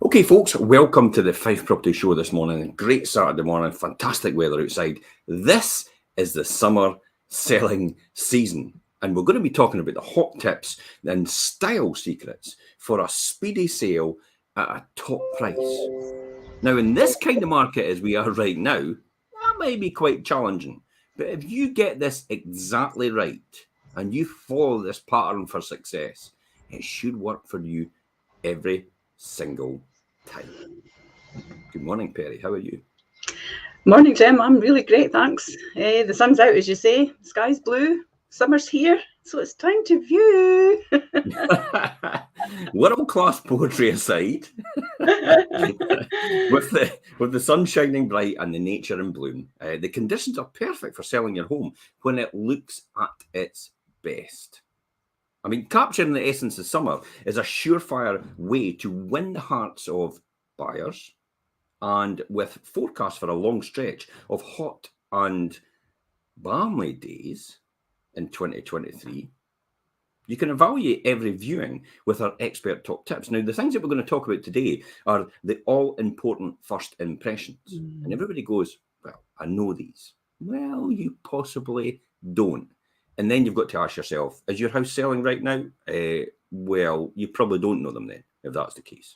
Okay, folks, welcome to the Fife Property Show this morning. Great Saturday morning, fantastic weather outside. This is the summer selling season, and we're going to be talking about the hot tips and style secrets for a speedy sale at a top price. Now, in this kind of market as we are right now, that may be quite challenging, but if you get this exactly right and you follow this pattern for success, it should work for you every single time. Good morning, Perry. How are you? Morning, Jim. I'm really great, thanks. The sun's out, as you say. The sky's blue. Summer's here, so it's time to view. World-class poetry aside, with the sun shining bright and the nature in bloom, the conditions are perfect for selling your home when it looks at its best. I mean, capturing the essence of summer is a surefire way to win the hearts of buyers, and with forecasts for a long stretch of hot and balmy days in 2023, you can evaluate every viewing with our expert top tips. Now, the things that we're going to talk about today are the all-important first impressions. And everybody goes, well, I know these. Well, you possibly don't. And then you've got to ask yourself, is your house selling right now? Well, you probably don't know them then, if that's the case.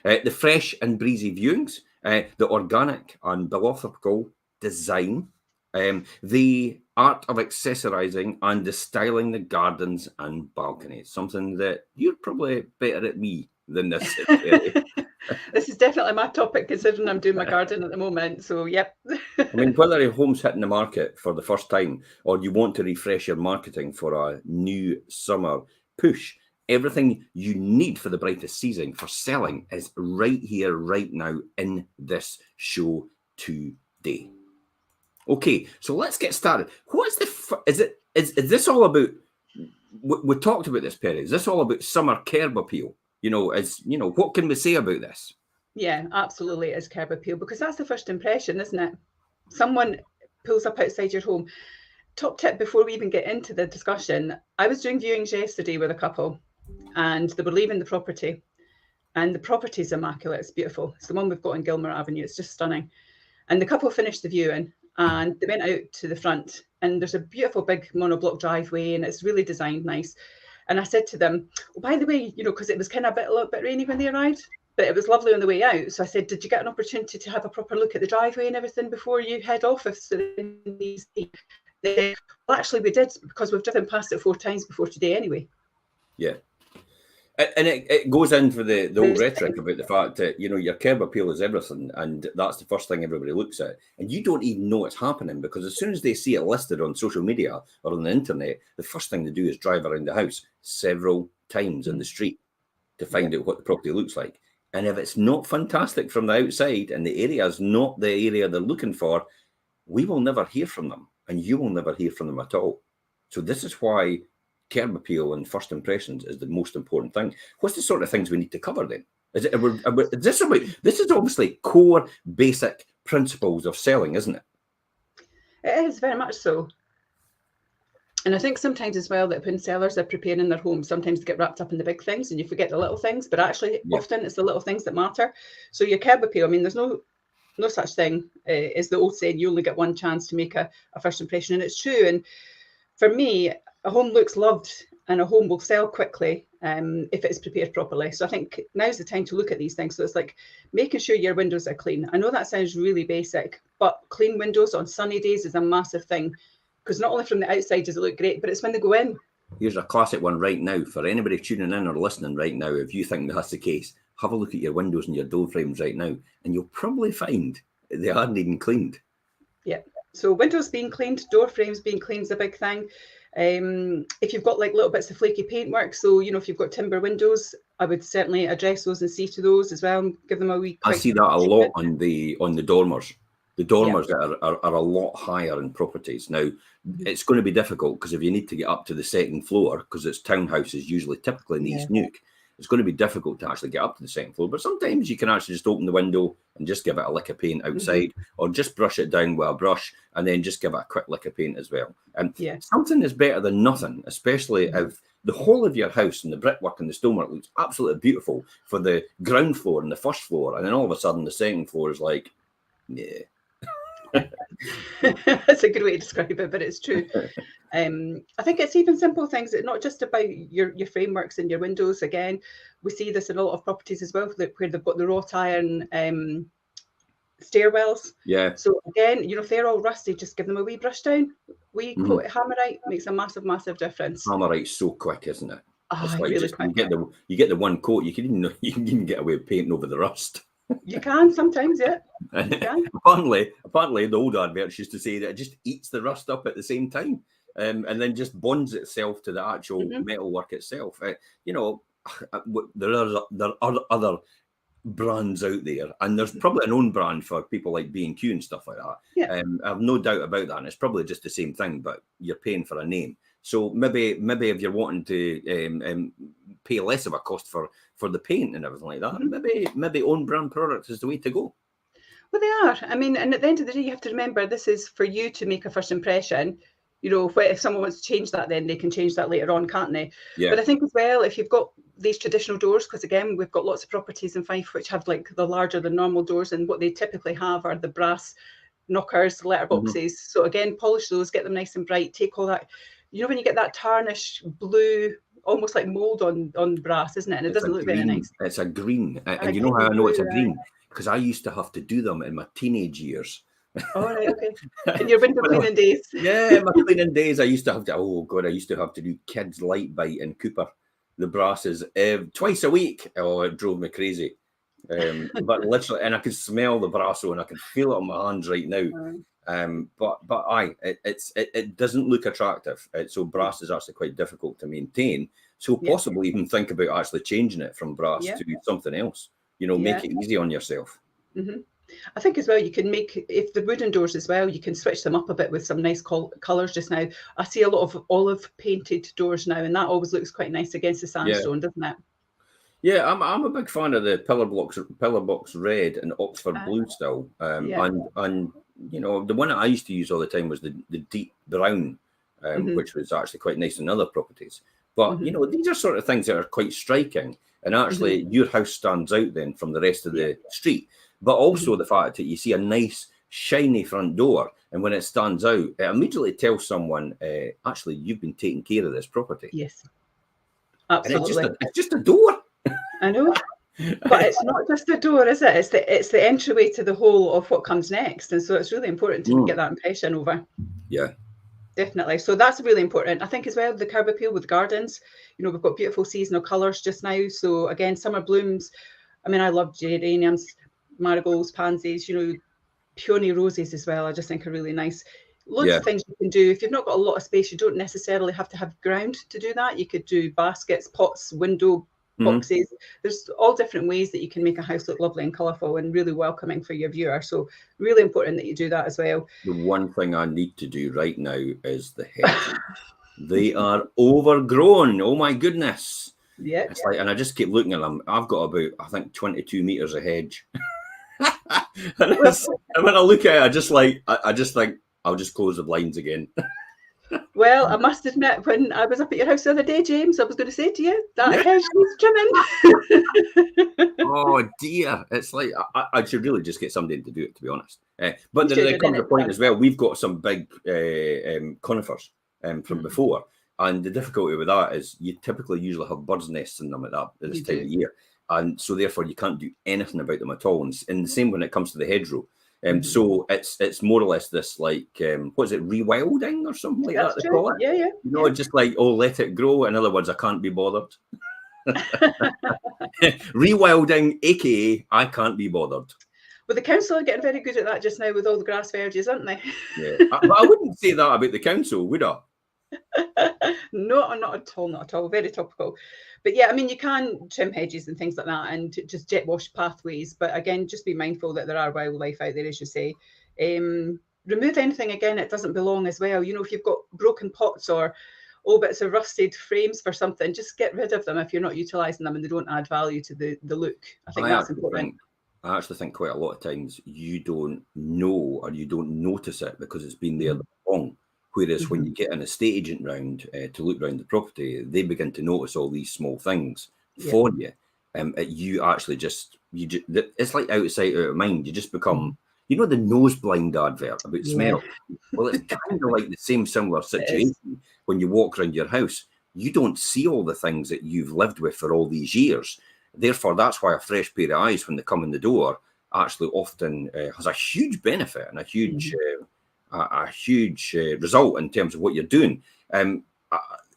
The fresh and breezy viewings, the organic and philosophical design, the art of accessorizing and the styling the gardens and balconies, something that you're probably better at me than this. This is definitely my topic, considering I'm doing my garden at the moment. So, yep. I mean, whether your home's hitting the market for the first time or you want to refresh your marketing for a new summer push, everything you need for the brightest season for selling is right here, right now in this show today. Okay, so let's get started. What's is this all about? We talked about this, Perry. Is this all about summer curb appeal? What can we say about this? Yeah, absolutely, it is curb appeal, because that's the first impression, isn't it? Someone pulls up outside your home. Top tip before we even get into the discussion: I was doing viewings yesterday with a couple, and they were leaving the property, and the property's immaculate. It's beautiful. It's the one we've got on Gilmer Avenue. It's just stunning. And the couple finished the viewing and they went out to the front, and there's a beautiful big monoblock driveway, and it's really designed nice. And I said to them, oh, by the way, because it was kind of a little bit rainy when they arrived, but it was lovely on the way out. So I said, did you get an opportunity to have a proper look at the driveway and everything before you head off? Well, actually we did, because we've driven past it 4 times before today anyway. Yeah. And it goes into the old rhetoric about the fact that, your curb appeal is everything, and that's the first thing everybody looks at. And you don't even know it's happening, because as soon as they see it listed on social media or on the internet, the first thing they do is drive around the house several times in the street to find out what the property looks like. And if it's not fantastic from the outside and the area is not the area they're looking for, we will never hear from them, and you will never hear from them at all. So this is why curb appeal and first impressions is the most important thing. What's the sort of things we need to cover then? This is obviously core basic principles of selling, isn't it? It is very much so. And I think sometimes as well that when sellers are preparing their homes, sometimes they get wrapped up in the big things and you forget the little things, but actually often it's the little things that matter. So your curb appeal, I mean, there's no such thing as the old saying, you only get one chance to make a first impression, and it's true. And for me, a home looks loved and a home will sell quickly if it's prepared properly. So I think now's the time to look at these things. So it's like making sure your windows are clean. I know that sounds really basic, but clean windows on sunny days is a massive thing, because not only from the outside does it look great, but it's when they go in. Here's a classic one right now for anybody tuning in or listening right now. If you think that's the case, have a look at your windows and your door frames right now, and you'll probably find they aren't even cleaned. Yeah. So windows being cleaned, door frames being cleaned is a big thing. If you've got like little bits of flaky paintwork, so if you've got timber windows, I would certainly address those and see to those as well, and give them a wee quick. I see that a lot on the dormers. The dormers are a lot higher in properties. Now, it's going to be difficult, because if you need to get up to the second floor, because it's townhouses usually typically in East Neuk, it's going to be difficult to actually get up to the second floor. But sometimes you can actually just open the window and just give it a lick of paint outside, or just brush it down with a brush and then just give it a quick lick of paint as well. And something is better than nothing, especially if the whole of your house and the brickwork and the stonework looks absolutely beautiful for the ground floor and the first floor, and then all of a sudden the second floor is like, yeah. That's a good way to describe it, but it's true. I think it's even simple things. It's not just about your frameworks and your windows. Again, we see this in a lot of properties as well, where they've got the wrought iron stairwells. Yeah. So again, you know, if they're all rusty, just give them a wee brush down. Wee coat of Hammerite makes a massive difference. Hammerite's so quick, isn't it? Oh, it's like really just, quick. you get the one coat, you can even get away with painting over the rust. You can sometimes, yeah. You can. Apparently, the old adverts used to say that it just eats the rust up at the same time, and then just bonds itself to the actual metalwork itself. You know, there are other brands out there, and there's probably an own brand for people like B&Q and stuff like that. Yeah. I have no doubt about that, and it's probably just the same thing, but you're paying for a name. So maybe if you're wanting to pay less of a cost for the paint and everything like that, maybe own brand products is the way to go. Well, they are. I mean, and at the end of the day, you have to remember this is for you to make a first impression. You know, if someone wants to change that, then they can change that later on, can't they? Yeah. But I think as well, if you've got these traditional doors, because again, we've got lots of properties in Fife which have like the larger than normal doors, and what they typically have are the brass knockers, letterboxes. So again, polish those, get them nice and bright, take all that. You know, when you get that tarnish blue, almost like mold on brass, isn't it? And it doesn't look very nice. It's a green. And you know how I know it's a green? Because I used to have to do them in my teenage years. Oh, right, okay. In your window cleaning days. Yeah, in my cleaning days, I used to have to do kids' light bite in Cooper, the brasses, twice a week. Oh, it drove me crazy. But literally, and I could smell the brasso and I can feel it on my hands right now. But it doesn't look attractive. So brass is actually quite difficult to maintain. So possibly even think about actually changing it from brass to something else. You know, make it easy on yourself. I think as well, you can make, if the wooden doors as well, you can switch them up a bit with some nice colours just now. I see a lot of olive painted doors now, and that always looks quite nice against the sandstone, doesn't it? Yeah, I'm a big fan of the pillar box red and Oxford blue still. And you know, the one that I used to use all the time was the deep brown, which was actually quite nice in other properties. But you know, these are sort of things that are quite striking, and actually your house stands out then from the rest of the street. But also the fact that you see a nice shiny front door, and when it stands out, it immediately tells someone, actually, you've been taking care of this property. Yes, absolutely. And it's just a door. I know, but it's not just the door, is it? It's the entryway to the whole of what comes next, and so it's really important to get that impression over. Yeah, definitely. So that's really important. I think as well the curb appeal with gardens. You know, we've got beautiful seasonal colours just now. So again, summer blooms. I mean, I love geraniums, marigolds, pansies. You know, peony roses as well. I just think are really nice. Loads of things you can do. If you've not got a lot of space, you don't necessarily have to have ground to do that. You could do baskets, pots, window boxes. There's all different ways that you can make a house look lovely and colourful and really welcoming for your viewer. So really important that you do that as well. The one thing I need to do right now is the hedges. They are overgrown. Oh my goodness. Yeah. It's like, and I just keep looking at them. I've got about, I think, 22 meters of hedge. And when I look at it, I just think I'll just close the blinds again. Well, I must admit, when I was up at your house the other day, James, I was going to say to you that hedge needs trimming. Oh dear, it's like I should really just get somebody to do it, to be honest. But there comes a point as well. We've got some big conifers from before, and the difficulty with that is you typically usually have birds' nests in them at this time of year, and so therefore you can't do anything about them at all. And the same when it comes to the hedgerow. So it's more or less this like what is it, rewilding or something like that they call it? Yeah. You know, just like, oh, let it grow. In other words, I can't be bothered. Rewilding, aka I can't be bothered. Well, the council are getting very good at that just now with all the grass verges, aren't they? Yeah, but I wouldn't say that about the council, would I? No, not at all. Very topical. But yeah, I mean, you can trim hedges and things like that and just jet wash pathways. But again, just be mindful that there are wildlife out there, as you say. Remove anything, again, it doesn't belong as well. You know, if you've got broken pots or old bits of rusted frames for something, just get rid of them if you're not utilising them and they don't add value to the look. I think that's important. I actually think quite a lot of times you don't know or you don't notice it because it's been there long. Whereas when you get an estate agent round to look round the property, they begin to notice all these small things for you. You actually it's like out of sight, out of mind. You just become, you know, the nose blind advert about smell. Well, it's kind of like the same similar situation when you walk around your house. You don't see all the things that you've lived with for all these years. Therefore, that's why a fresh pair of eyes when they come in the door actually often has a huge benefit and a huge result in terms of what you're doing.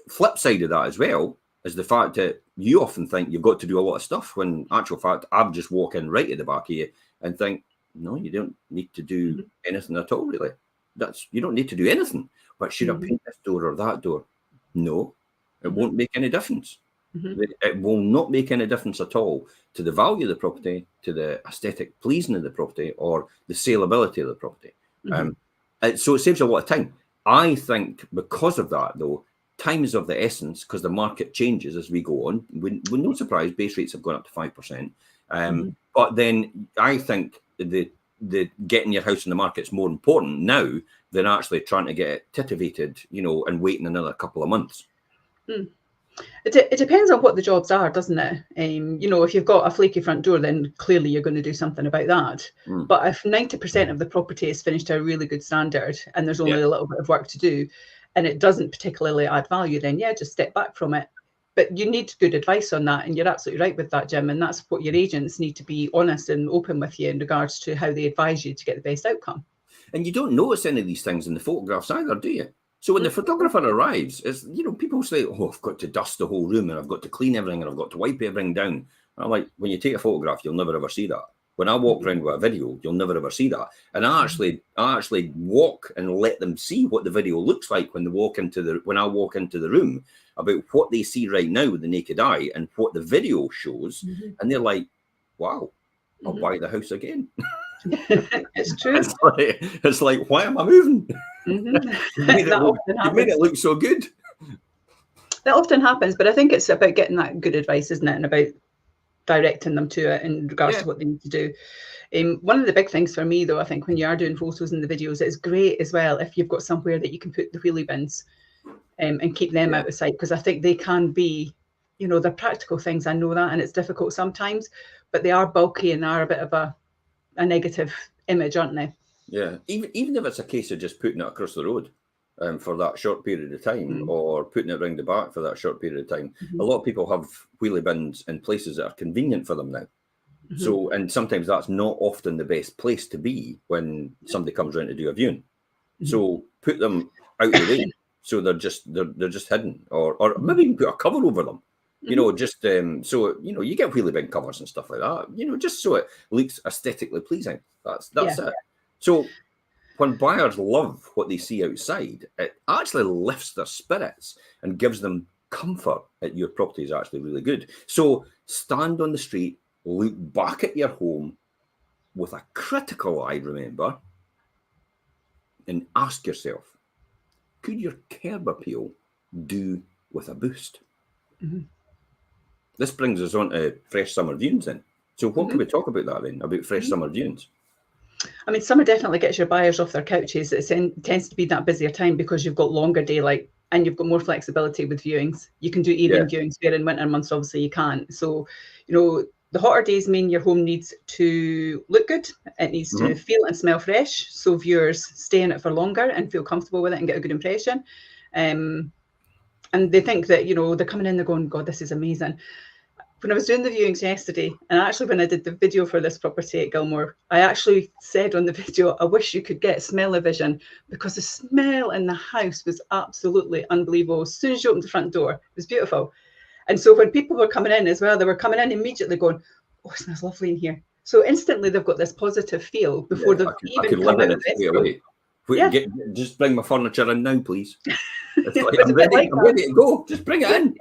Flip side of that as well is the fact that you often think you've got to do a lot of stuff when, in actual fact, I've just walk in right at the back of you and think, no, you don't need to do anything at all, really. You don't need to do anything. But should I paint this door or that door? No, it won't make any difference. It will not make any difference at all to the value of the property, to the aesthetic pleasing of the property, or the saleability of the property. So it saves a lot of time. I think because of that, though, time is of the essence because the market changes as we go on. We're no surprise base rates have gone up to 5%. But then I think the getting your house in the market is more important now than actually trying to get it titivated, you know, and waiting another couple of months. It depends on what the jobs are, doesn't it? You know, if you've got a flaky front door, then clearly you're going to do something about that. But if 90% of the property is finished to a really good standard and there's only a little bit of work to do and it doesn't particularly add value, then just step back from it. But you need good advice on that. And you're absolutely right with that, Jim. And that's what your agents need to be honest and open with you in regards to how they advise you to get the best outcome. And you don't notice any of these things in the photographs either, do you? So when the photographer arrives, it's, you know, people say, oh, I've got to dust the whole room and I've got to clean everything and I've got to wipe everything down. And I'm like, when you take a photograph, you'll never ever see that. When I walk around with a video, you'll never ever see that. And I actually walk and let them see what the video looks like when I walk into the room, about what they see right now with the naked eye and what the video shows. And they're like, wow, I'll buy the house again. It's true. It's like, why am I moving? You made it look so good. That often happens, but I think it's about getting that good advice, isn't it? And about directing them to it in regards to what they need to do. One of the big things for me, though, I think when you are doing photos and the videos, it's great as well if you've got somewhere that you can put the wheelie bins and keep them out of sight, because I think they can be, you know, they're practical things. I know that, and it's difficult sometimes, but they are bulky and are a bit of a negative image, aren't they? Yeah, even if it's a case of just putting it across the road for that short period of time, or putting it around the back for that short period of time. A lot of people have wheelie bins in places that are convenient for them now. So, and sometimes that's not often the best place to be when somebody comes around to do a viewing. So put them out of the way, so they're just hidden, or maybe even put a cover over them. You know, just so, you know, you get wheelie bin covers and stuff like that, you know, just so it looks aesthetically pleasing. That's it. So when buyers love what they see outside, it actually lifts their spirits and gives them comfort that your property is actually really good. So stand on the street, look back at your home with a critical eye, remember, and ask yourself, could your curb appeal do with a boost? This brings us on to fresh summer viewings then. So what can we talk about that then, about fresh summer viewings? I mean, summer definitely gets your buyers off their couches. It tends to be that busier time because you've got longer daylight and you've got more flexibility with viewings. You can do evening viewings, where in winter months, obviously, you can't. So, you know, the hotter days mean your home needs to look good. It needs to feel and smell fresh, so viewers stay in it for longer and feel comfortable with it and get a good impression. And they think that, you know, they're coming in, they're going, God, this is amazing. When I was doing the viewings yesterday, and actually when I did the video for this property at Gilmore, I actually said on the video, I wish you could get smell-o-vision, because the smell in the house was absolutely unbelievable. As soon as you opened the front door, it was beautiful. And so when people were coming in as well, they were coming in immediately going, oh, it smells lovely in here. So instantly they've got this positive feel before they've even come out of the bedroom. Just bring my furniture in now, please. It's like, I'm ready to go. Just bring it in.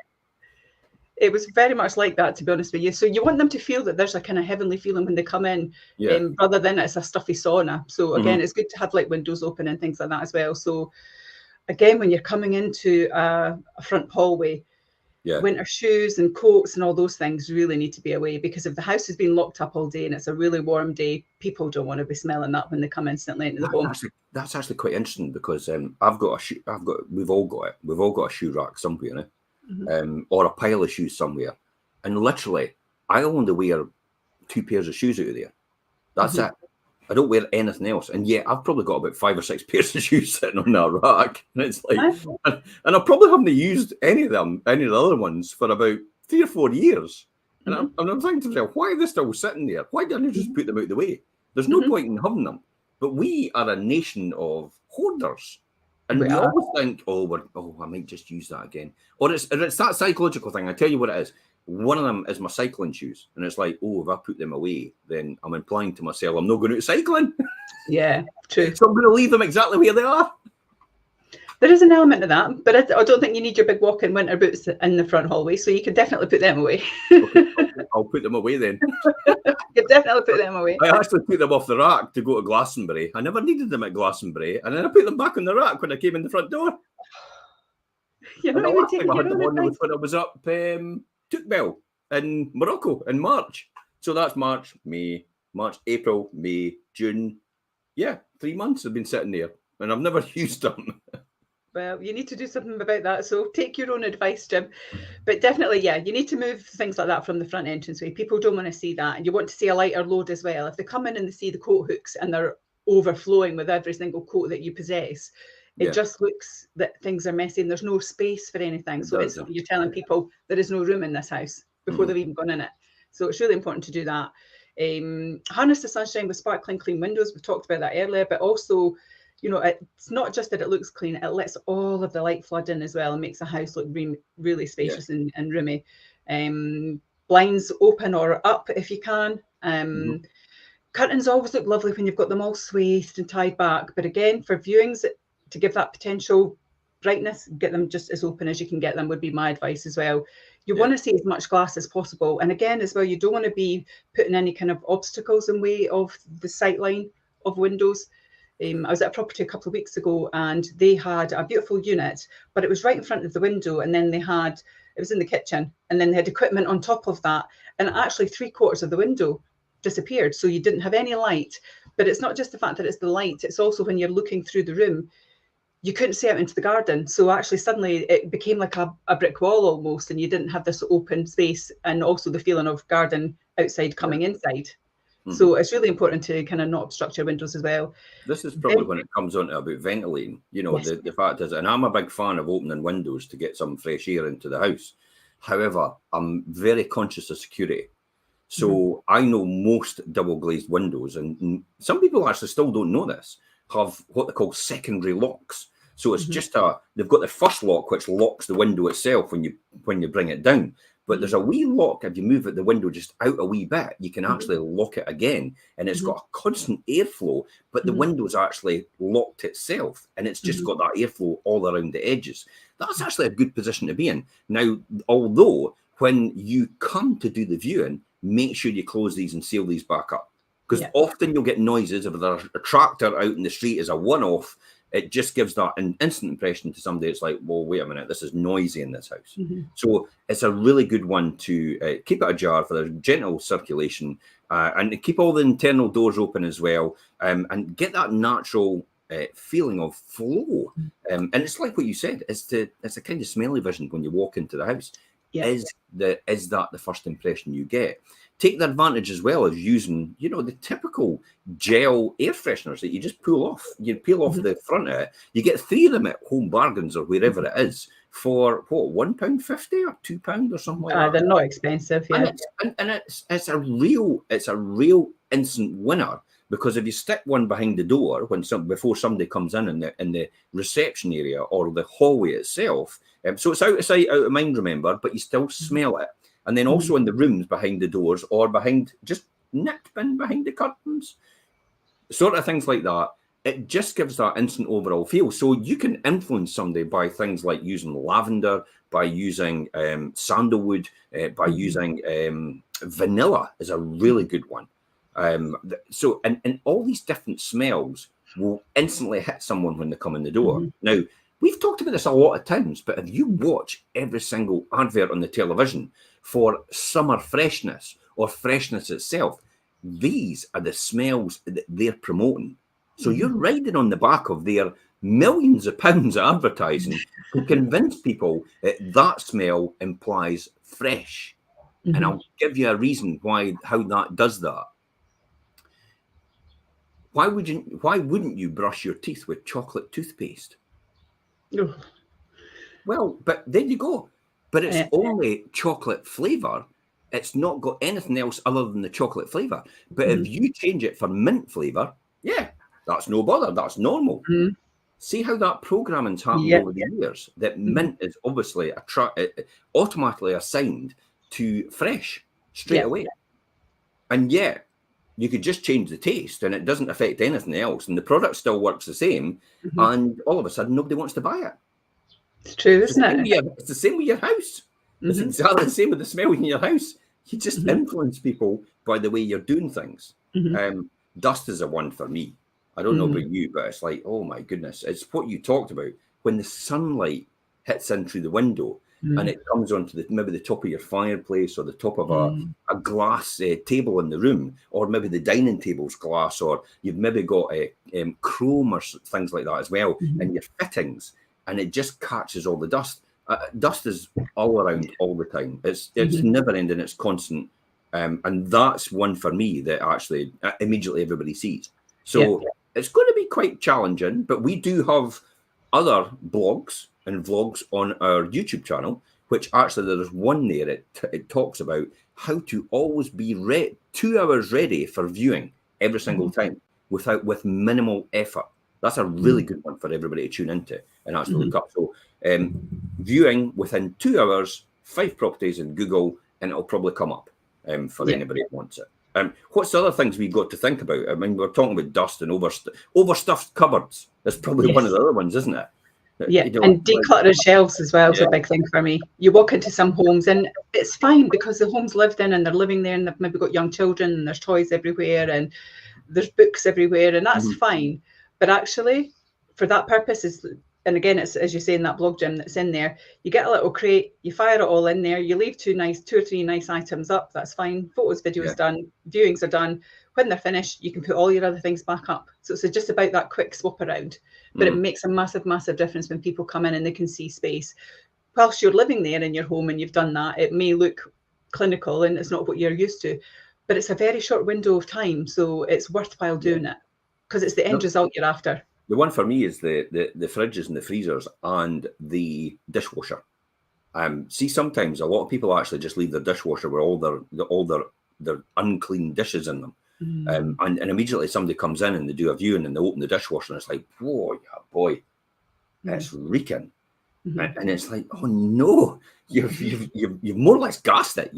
It was very much like that, to be honest with you. So you want them to feel that there's a kind of heavenly feeling when they come in, rather than it's a stuffy sauna. So again, it's good to have like windows open and things like that as well. So again, when you're coming into a front hallway, Yeah. Winter shoes and coats and all those things really need to be away, because if the house has been locked up all day and it's a really warm day, people don't want to be smelling that when they come instantly into the home. That's actually quite interesting, because we've all got a shoe rack somewhere, or a pile of shoes somewhere, and literally I only wear 2 pairs of shoes out of there. That's it. I don't wear anything else, and yet I've probably got about 5 or 6 pairs of shoes sitting on that rack, and it's like, and I probably haven't used any of the other ones for about 3 or 4 years, and I'm thinking to myself, why are they still sitting there? Why don't you just put them out the way? There's no point in having them. But we are a nation of hoarders, and we always think, I might just use that again, or it's that psychological thing. I tell you what it is. One of them is my cycling shoes, and it's like, if I put them away, then I'm implying to myself I'm not going out cycling. Yeah, true. So I'm going to leave them exactly where they are. There is an element of that, but I don't think you need your big walk-in winter boots in the front hallway, so you can definitely put them away. Okay, I'll put them away then. You can definitely put them away. I actually put them off the rack to go to Glastonbury. I never needed them at Glastonbury, and then I put them back on the rack when I came in the front door. You're not even taking your own advice. When I was up Toukbel in Morocco in March. So that's March, April, May, June. Yeah, 3 months I've been sitting there, and I've never used them. Well, you need to do something about that. So take your own advice, Jim. But definitely, yeah, you need to move things like that from the front entranceway. People don't want to see that. And you want to see a lighter load as well. If they come in and they see the coat hooks and they're overflowing with every single coat that you possess, it just looks that things are messy and there's no space for anything. So instantly you're telling people there is no room in this house before they've even gone in it. So it's really important to do that. Harness the sunshine with sparkling clean windows. We talked about that earlier, but also, it's not just that it looks clean, it lets all of the light flood in as well and makes the house look really spacious and roomy. Blinds open or up if you can. Curtains always look lovely when you've got them all swathed and tied back. But again, for viewings, to give that potential brightness, get them just as open as you can get them would be my advice as well. You want to see as much glass as possible. And again, as well, you don't want to be putting any kind of obstacles in way of the sight line of windows. I was at a property a couple of weeks ago and they had a beautiful unit, but it was right in front of the window. And then it was in the kitchen, and then they had equipment on top of that. And actually 3/4 of the window disappeared. So you didn't have any light. But it's not just the fact that it's the light, it's also when you're looking through the room, you couldn't see out into the garden. So actually suddenly it became like a brick wall almost, and you didn't have this open space and also the feeling of garden outside coming inside. So it's really important to kind of not obstruct your windows as well. This is probably when it comes on to about ventilating. The fact is, and I'm a big fan of opening windows to get some fresh air into the house. However, I'm very conscious of security. So I know most double glazed windows, and some people actually still don't know this, have what they call secondary locks. So it's just they've got the first lock which locks the window itself when you bring it down. But there's a wee lock, if you move the window just out a wee bit, you can actually lock it again. And it's got a constant airflow, but the window's actually locked itself. And it's just got that airflow all around the edges. That's actually a good position to be in. Now, although when you come to do the viewing, make sure you close these and seal these back up. Because often you'll get noises. If there's a tractor out in the street as a one-off, it just gives that an instant impression to somebody. It's like, well, wait a minute, this is noisy in this house. So it's a really good one to keep it ajar for the gentle circulation and keep all the internal doors open as well, and get that natural feeling of flow. And it's like what you said, it's a kind of smelly vision when you walk into the house. Is that the first impression you get? Take the advantage as well of using, the typical gel air fresheners that you just pull off. You peel off the front of it. You get 3 of them at Home Bargains or wherever it is for £1.50 or £2 or something like that. They're not expensive, and it's a real instant winner, because if you stick one behind the door before somebody comes in the reception area or the hallway itself, so it's out of sight, out of mind, remember, but you still smell it. And then also in the rooms behind the doors or just nipped in behind the curtains, sort of things like that. It just gives that instant overall feel. So you can influence somebody by things like using lavender, by using sandalwood, by using vanilla is a really good one. So and all these different smells will instantly hit someone when they come in the door. Now, we've talked about this a lot of times, but if you watch every single advert on the television for summer freshness or freshness itself, these are the smells that they're promoting. So you're riding on the back of their millions of pounds of advertising to convince people that that smell implies fresh. And I'll give you a reason how that does that. Why wouldn't you brush your teeth with chocolate toothpaste? Oh. Well, but there you go. But it's only chocolate flavour. It's not got anything else other than the chocolate flavour. But if you change it for mint flavour, yeah, that's no bother. That's normal. See how that programming's happened over the years. That mint is obviously automatically assigned to fresh straight away. And yet, you could just change the taste and it doesn't affect anything else. And the product still works the same. And all of a sudden, nobody wants to buy it. It's true, isn't it? It's the same with your house. It's exactly the same with the smell in your house. You just influence people by the way you're doing things. Dust is a one for me. I don't know about you, but it's like, oh my goodness. It's what you talked about. When the sunlight hits in through the window and it comes onto maybe the top of your fireplace or the top of a glass table in the room, or maybe the dining table's glass, or you've maybe got chrome or things like that as well in your fittings, and it just catches all the dust. Dust is all around all the time. It's never ending. It's constant. And that's one for me that actually immediately everybody sees. So it's going to be quite challenging, but we do have other blogs and vlogs on our YouTube channel, which actually there's one there. It talks about how to always be 2 hours ready for viewing every single time with minimal effort. That's a really good one for everybody to tune into and actually look up. So viewing within 2 hours, 5 properties in Google, and it'll probably come up for anybody who wants it. What's the other things we've got to think about? I mean, we're talking about dust and overstuffed cupboards. That's probably one of the other ones, isn't it? Yeah, and decluttering shelves as well is a big thing for me. You walk into some homes and it's fine because the home's lived in and they're living there and they've maybe got young children and there's toys everywhere and there's books everywhere, and that's fine. But actually, for that purpose, and again, it's as you say in that blog, Jim, that's in there, you get a little crate, you fire it all in there, you leave 2 or 3 nice items up, that's fine. Photos, videos done, viewings are done. When they're finished, you can put all your other things back up. So it's just about that quick swap around. But it makes a massive, massive difference when people come in and they can see space. Whilst you're living there in your home and you've done that, it may look clinical and it's not what you're used to, but it's a very short window of time. So it's worthwhile doing it because it's the end result you're after. The one for me is the fridges and the freezers and the dishwasher. See, sometimes a lot of people actually just leave their dishwasher with all their unclean dishes in them. And immediately somebody comes in and they do a viewing and they open the dishwasher and it's like, whoa, yeah, boy, it's reeking. And it's like, oh no, you've more or less gassed it.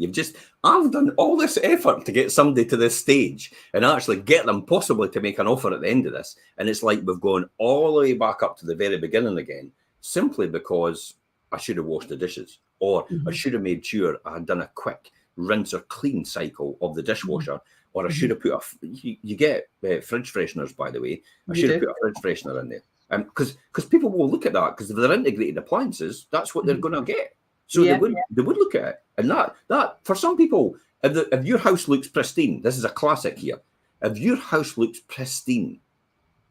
I've done all this effort to get somebody to this stage and actually get them possibly to make an offer at the end of this. And it's like we've gone all the way back up to the very beginning again, simply because I should have washed the dishes, or I should have made sure I had done a quick rinse or clean cycle of the dishwasher, or I should have put you get fridge fresheners, by the way. I should have put a fridge freshener in there. Because people will look at that, because if they're integrated appliances, that's what they're going to get. So they would look at it. And that for some people, if your house looks pristine, this is a classic here. If your house looks pristine,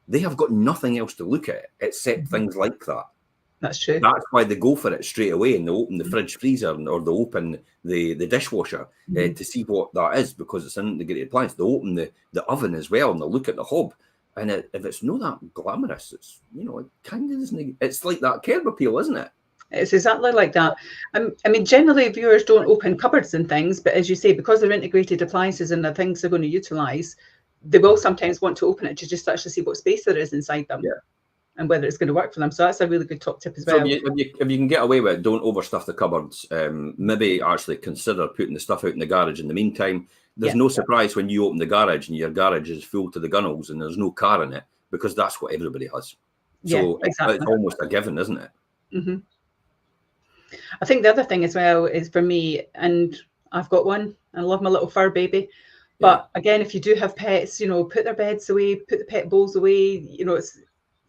they have got nothing else to look at except things like that. That's true. That's why they go for it straight away, and they open the fridge, freezer, or they open the dishwasher to see what that is, because it's an integrated appliance. They open the oven as well, and they look at the hob. And if it's not that glamorous, it's, it kind of isn't. It's like that curb appeal, isn't it? It's exactly like that. I mean, generally viewers don't open cupboards and things, but as you say, because they're integrated appliances and the things they're going to utilise, they will sometimes want to open it to just actually see what space there is inside them. And whether it's going to work for them. So that's a really good top tip as well. So if you can get away with it, don't overstuff the cupboards. Maybe actually consider putting the stuff out in the garage in the meantime. There's no surprise when you open the garage and your garage is full to the gunnels and there's no car in it, because that's what everybody has. So exactly. It's almost a given, isn't it? I think the other thing as well is, for me, and I've got one, I love my little fur baby. But again, if you do have pets, put their beds away, put the pet bowls away. It's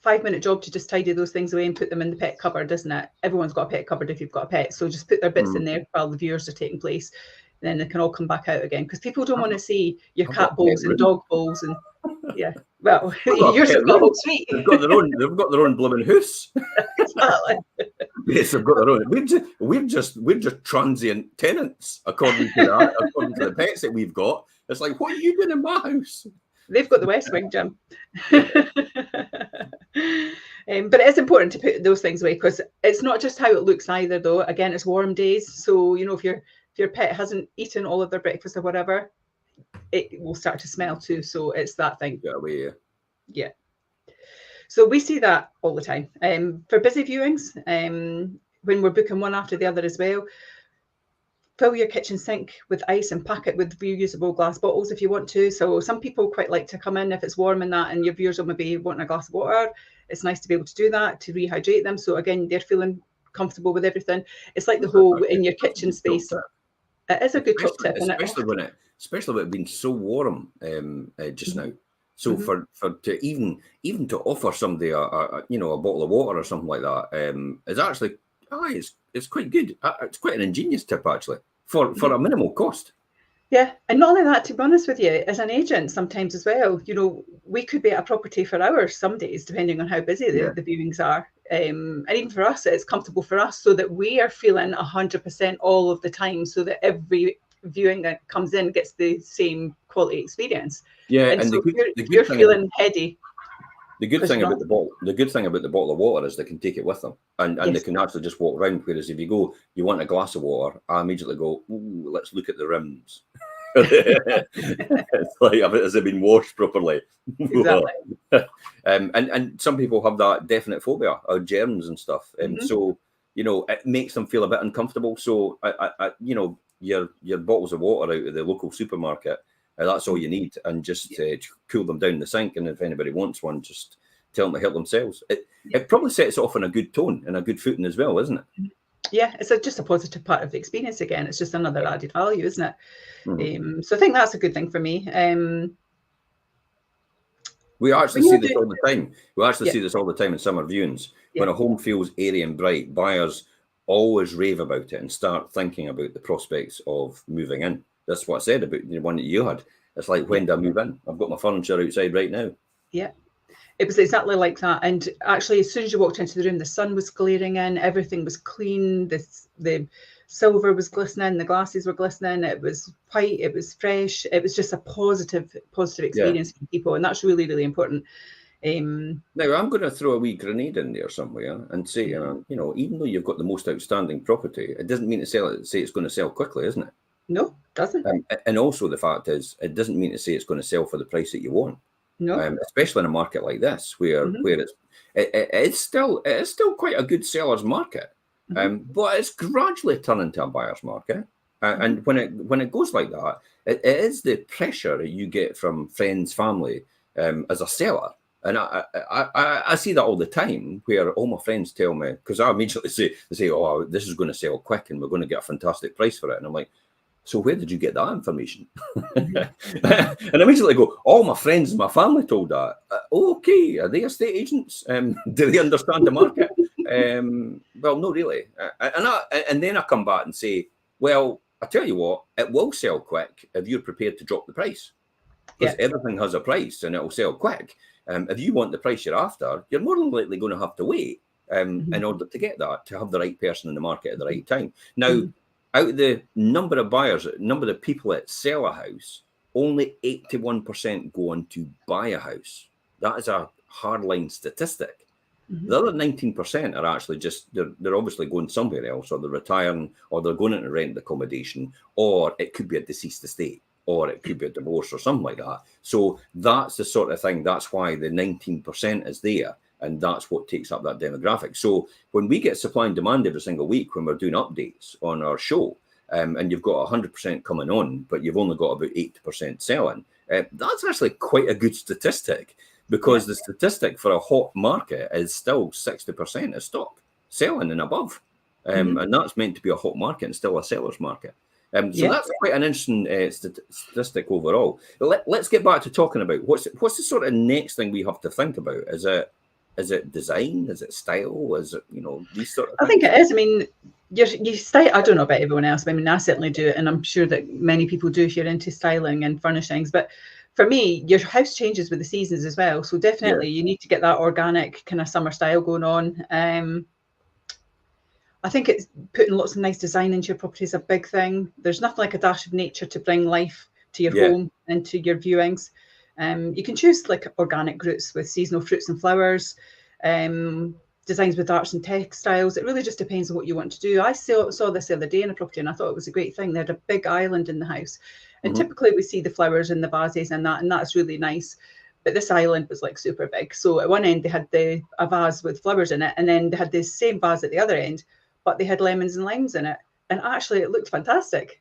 5-minute job to just tidy those things away and put them in the pet cupboard, isn't it? Everyone's got a pet cupboard if you've got a pet. So just put their bits in there while the viewers are taking place. Then they can all come back out again, because people don't want to see your cat bowls and dog bowls and well, yours have got a whole suite. They've got their own blooming house. Exactly. Yes, they've got their own. We're just transient tenants according to the pets that we've got. It's like, what are you doing in my house? They've got the West Wing, Jim. But it is important to put those things away, because it's not just how it looks either, though. Again, it's warm days, so if your pet hasn't eaten all of their breakfast or whatever, it will start to smell too. So it's that thing. Yeah. So we see that all the time. For busy viewings, when we're booking one after the other as well, fill your kitchen sink with ice and pack it with reusable glass bottles if you want to. So some people quite like to come in if it's warm and that, and your viewers will maybe want a glass of water. It's nice to be able to do that, to rehydrate them. So again, they're feeling comfortable with everything. It's like the whole in your kitchen space. It is a good top tip, especially with it being so warm just now. So for to even to offer somebody a bottle of water or something like that is actually it's quite good. It's quite an ingenious tip actually for a minimal cost. Yeah, and not only that, to be honest with you, as an agent sometimes as well, we could be at a property for hours some days, depending on how busy the viewings are. And even for us, it's comfortable for us so that we are feeling 100% all of the time, so that every viewing that comes in gets the same quality experience. Yeah, and so you're feeling heady. The good thing about the bottle of water is they can take it with them, and they can actually just walk around. Whereas if you want a glass of water, I immediately go, ooh, let's look at the rims. It's like, has it been washed properly? Exactly. And some people have that definite phobia of germs and stuff, and so it makes them feel a bit uncomfortable. So your bottles of water out of the local supermarket, that's all you need, and just cool them down in the sink. And if anybody wants one, just tell them to help themselves. It probably sets off on a good tone and a good footing as well, isn't it? Yeah, it's just a positive part of the experience again. It's just another added value, isn't it? So I think that's a good thing for me. We actually see this all the time. We actually see this all the time in summer viewings. When a home feels airy and bright, buyers always rave about it and start thinking about the prospects of moving in. That's what I said about the one that you had. It's like, when do I move in? I've got my furniture outside right now. Yeah. It was exactly like that. And actually, as soon as you walked into the room, the sun was glaring in, everything was clean, the silver was glistening, the glasses were glistening, it was white, it was fresh. It was just a positive experience for people. And that's really, really important. Now, I'm going to throw a wee grenade in there somewhere and say, even though you've got the most outstanding property, it doesn't mean to say it's going to sell quickly, isn't it? No, it doesn't. And also the fact is, it doesn't mean to say it's going to sell for the price that you want. No, especially in a market like this, where it is still quite a good seller's market, but it's gradually turning to a buyer's market. And when it goes like that, it is the pressure that you get from friends, family, as a seller. And I see that all the time, where all my friends tell me, because I immediately say, oh, this is going to sell quick and we're going to get a fantastic price for it. And I'm like, so where did you get that information? And I immediately go, all my friends and my family told that. Okay, are they estate agents? Do they understand the market? Well, no, really. And then I come back and say, well, I tell you what, it will sell quick if you're prepared to drop the price. Because everything has a price and it will sell quick. If you want the price you're after, you're more than likely going to have to wait in order to get that, to have the right person in the market at the right time. Now, out of the number of buyers, number of people that sell a house, only 81% go on to buy a house. That is a hardline statistic. The other 19% are actually just, they're obviously going somewhere else, or they're retiring, or they're going into rent accommodation, or it could be a deceased estate, or it could be a divorce or something like that. So that's the sort of thing. That's why the 19% is there. And that's what takes up that demographic. So when we get supply and demand every single week, when we're doing updates on our show, and you've got 100% coming on, but you've only got about 80% selling, that's actually quite a good statistic, because the statistic for a hot market is still 60% of stock selling and above. And that's meant to be a hot market and still a seller's market. So that's quite an interesting statistic overall. But let's get back to talking about what's the sort of next thing we have to think about. Is it Is it design? Is it style? Is it, these sort of I things? think it is. I mean, you style. I don't know about everyone else, but I mean, I certainly do it, and I'm sure that many people do if you're into styling and furnishings. But for me, your house changes with the seasons as well. So definitely, you need to get that organic kind of summer style going on. I think it's putting lots of nice design into your property is a big thing. There's nothing like a dash of nature to bring life to your home and to your viewings. You can choose like organic roots with seasonal fruits and flowers, designs with arts and textiles. It really just depends on what you want to do. I saw this the other day in a property and I thought it was a great thing. They had a big island in the house. And typically we see the flowers and the vases and that's really nice. But this island was like super big. So at one end they had a vase with flowers in it, and then they had this same vase at the other end, but they had lemons and limes in it. And actually it looked fantastic.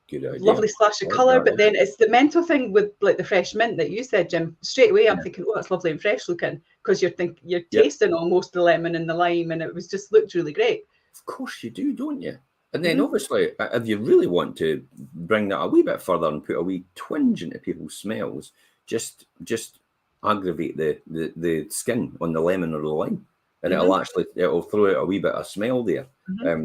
Good idea. Lovely splash of colour, but then it's the mental thing with like the fresh mint that you said, Jim. Straight away I'm thinking, oh, that's lovely and fresh looking, because you're tasting almost the lemon and the lime, and it was just looked really great. Of course you do, don't you? And then obviously, if you really want to bring that a wee bit further and put a wee twinge into people's smells, just aggravate the skin on the lemon or the lime, and it'll throw out a wee bit of smell there.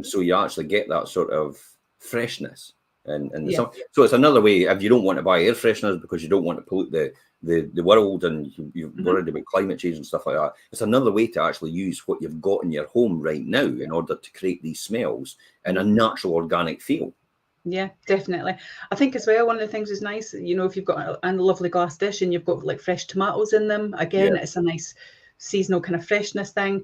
So you actually get that sort of freshness. And so it's another way, if you don't want to buy air fresheners because you don't want to pollute the world and you're worried about climate change and stuff like that, it's another way to actually use what you've got in your home right now in order to create these smells in a natural organic feel. Yeah, definitely. I think as well, one of the things is nice, if you've got a lovely glass dish and you've got like fresh tomatoes in them, again, it's a nice seasonal kind of freshness thing.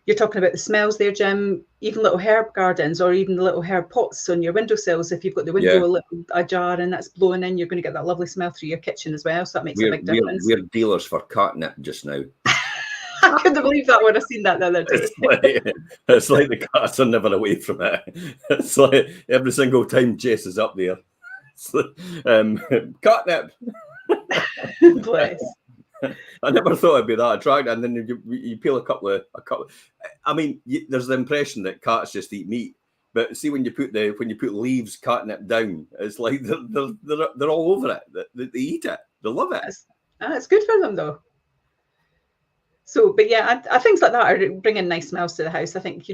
You're talking about the smells there, Jim. Even little herb gardens or even the little herb pots on your windowsills. If you've got the window ajar and that's blowing in, you're going to get that lovely smell through your kitchen as well. So that makes a big difference. We're dealers for catnip just now. I couldn't believe that when I seen that the other day. It's like the cats are never away from it. It's like every single time Jess is up there. It's like, catnip. Bless. I never thought it'd be that attractive. And then you peel a couple. I mean, there's the impression that cats just eat meat, but see when you put leaves, catnip down, it's like they're all over it. They eat it. They love it. It's good for them though. So, but yeah, I things like that are bringing nice smells to the house. I think,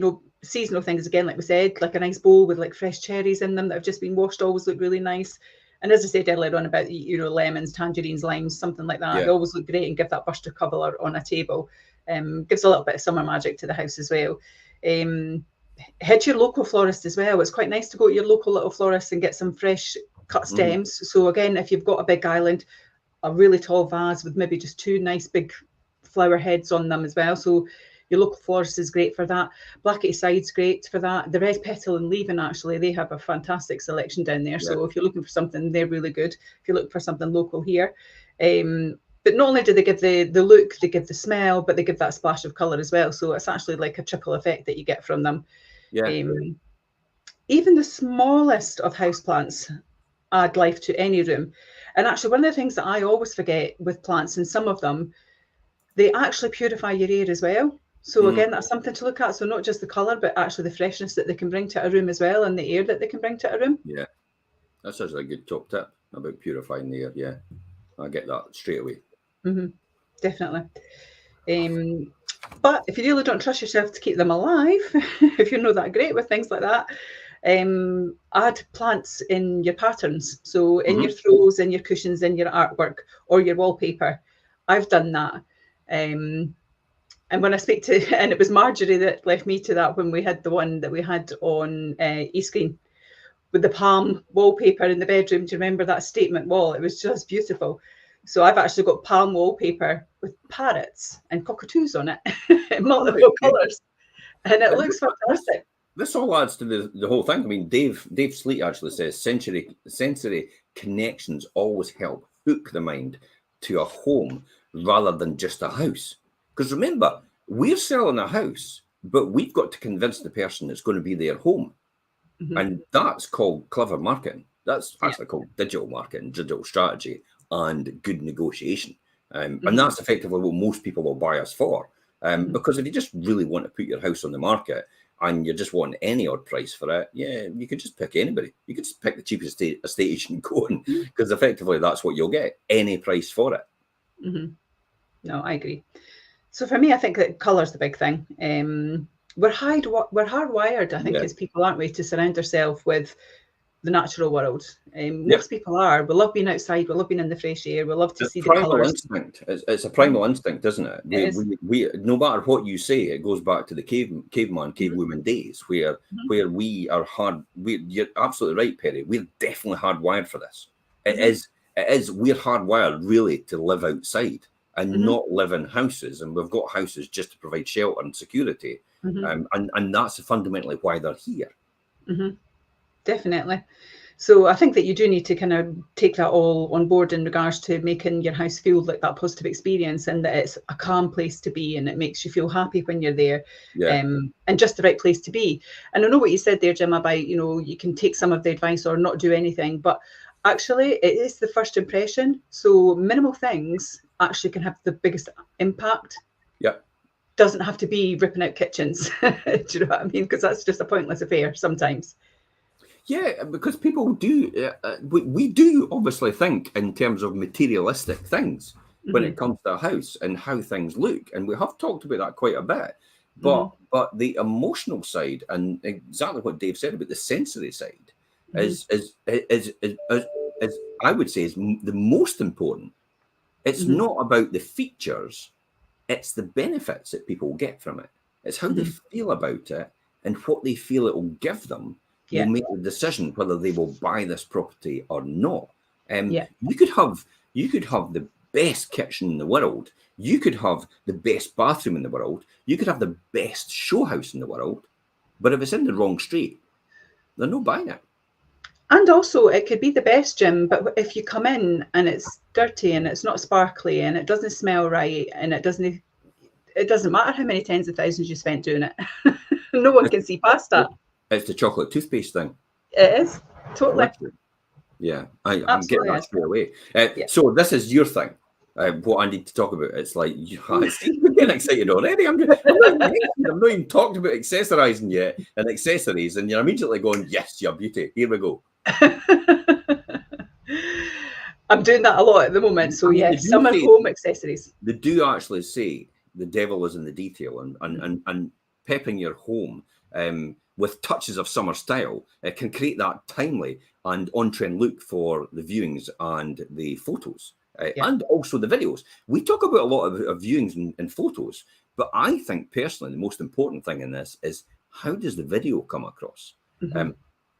seasonal things, again, like we said, like a nice bowl with like fresh cherries in them that have just been washed always look really nice. And as I said earlier on about, lemons, tangerines, limes, something like that, they always look great and give that burst of colour on a table. Gives a little bit of summer magic to the house as well. Head to your local florist as well. It's quite nice to go to your local little florist and get some fresh cut stems. So again, if you've got a big island, a really tall vase with maybe just two nice big flower heads on them as well. So your local florist is great for that. Blackety Side's great for that. The Red Petal and Leaving, actually, they have a fantastic selection down there. So if you're looking for something, they're really good. If you're looking for something local here. But not only do they give the look, they give the smell, but they give that splash of colour as well. So it's actually like a triple effect that you get from them. Even the smallest of houseplants add life to any room. And actually, one of the things that I always forget with plants, and some of them, they actually purify your air as well. So again, that's something to look at. So not just the colour, but actually the freshness that they can bring to a room as well, and the air that they can bring to a room. Yeah, that's actually a good top tip about purifying the air. Yeah, I get that straight away. Definitely. But if you really don't trust yourself to keep them alive, if you're not that great with things like that, add plants in your patterns. So in your throws, in your cushions, in your artwork, or your wallpaper. I've done that. And when I speak to, and it was Marjorie that left me to that when we had the one that we had on eScreen with the palm wallpaper in the bedroom. Do you remember that statement wall? It was just beautiful. So I've actually got palm wallpaper with parrots and cockatoos on it in multiple colours. And it looks fantastic. This all adds to the whole thing. I mean, Dave Sleet actually says sensory connections always help hook the mind to a home rather than just a house. Because remember, we're selling a house, but we've got to convince the person that's going to be their home. And that's called clever marketing. That's actually called digital marketing, digital strategy, and good negotiation. And that's effectively what most people will buy us for. Because if you just really want to put your house on the market and you just want any odd price for it, you could just pick anybody. You could just pick the cheapest estate agent going, because effectively that's what you'll get, any price for it. No, I agree. So for me, I think that colour's the big thing. We're hardwired, I think, Yeah. as people, aren't we, to surround ourselves with the natural world. Yeah. Most people are. We love being outside. We love being in the fresh air. We love to It's see the primal colours. instinct. It's a primal instinct, isn't it? It is. We no matter what you say, it goes back to the caveman, cavewoman days, where we are hard. You're absolutely right, Perry. We're definitely hardwired for this. It is. We're hardwired really to live outside and not live in houses. And we've got houses just to provide shelter and security. And that's fundamentally why they're here. Definitely. So I think that you do need to kind of take that all on board in regards to making your house feel like that positive experience, and that it's a calm place to be and it makes you feel happy when you're there. Yeah. And just the right place to be. And I know what you said there, Jim, about, you know, you can take some of the advice or not do anything, but actually it is the first impression. So minimal things actually can have the biggest impact. Yeah. Doesn't have to be ripping out kitchens. Do you know what I mean? Because that's just a pointless affair sometimes. Yeah, because people do, we do obviously think in terms of materialistic things when it comes to a house and how things look, and we have talked about that quite a bit. But the emotional side, and exactly what Dave said about the sensory side, is I would say is the most important. It's not about the features; it's the benefits that people get from it. It's how they feel about it and what they feel it will give them. Will make the decision whether they will buy this property or not. You could have the best kitchen in the world. You could have the best bathroom in the world. You could have the best show house in the world. But if it's in the wrong street, they're not buying it. And also, it could be the best, Jim, but if you come in and it's dirty and it's not sparkly and it doesn't smell right and it doesn't matter how many tens of thousands you spent doing it. No one can see past that. It's the chocolate toothpaste thing. It is, totally. Yeah, I'm getting that straight away. So this is your thing. What I need to talk about. It's like, we're getting excited already. I'm not even talked about accessorizing yet and accessories, and you're immediately going, yes, your beauty. Here we go. I'm doing that a lot at the moment. So yes, summer home accessories. They do actually say the devil is in the detail, and pepping your home with touches of summer style, it can create that timely and on-trend look for the viewings and the photos, and also the videos. We talk about a lot of viewings and photos, but I think personally the most important thing in this is, how does the video come across?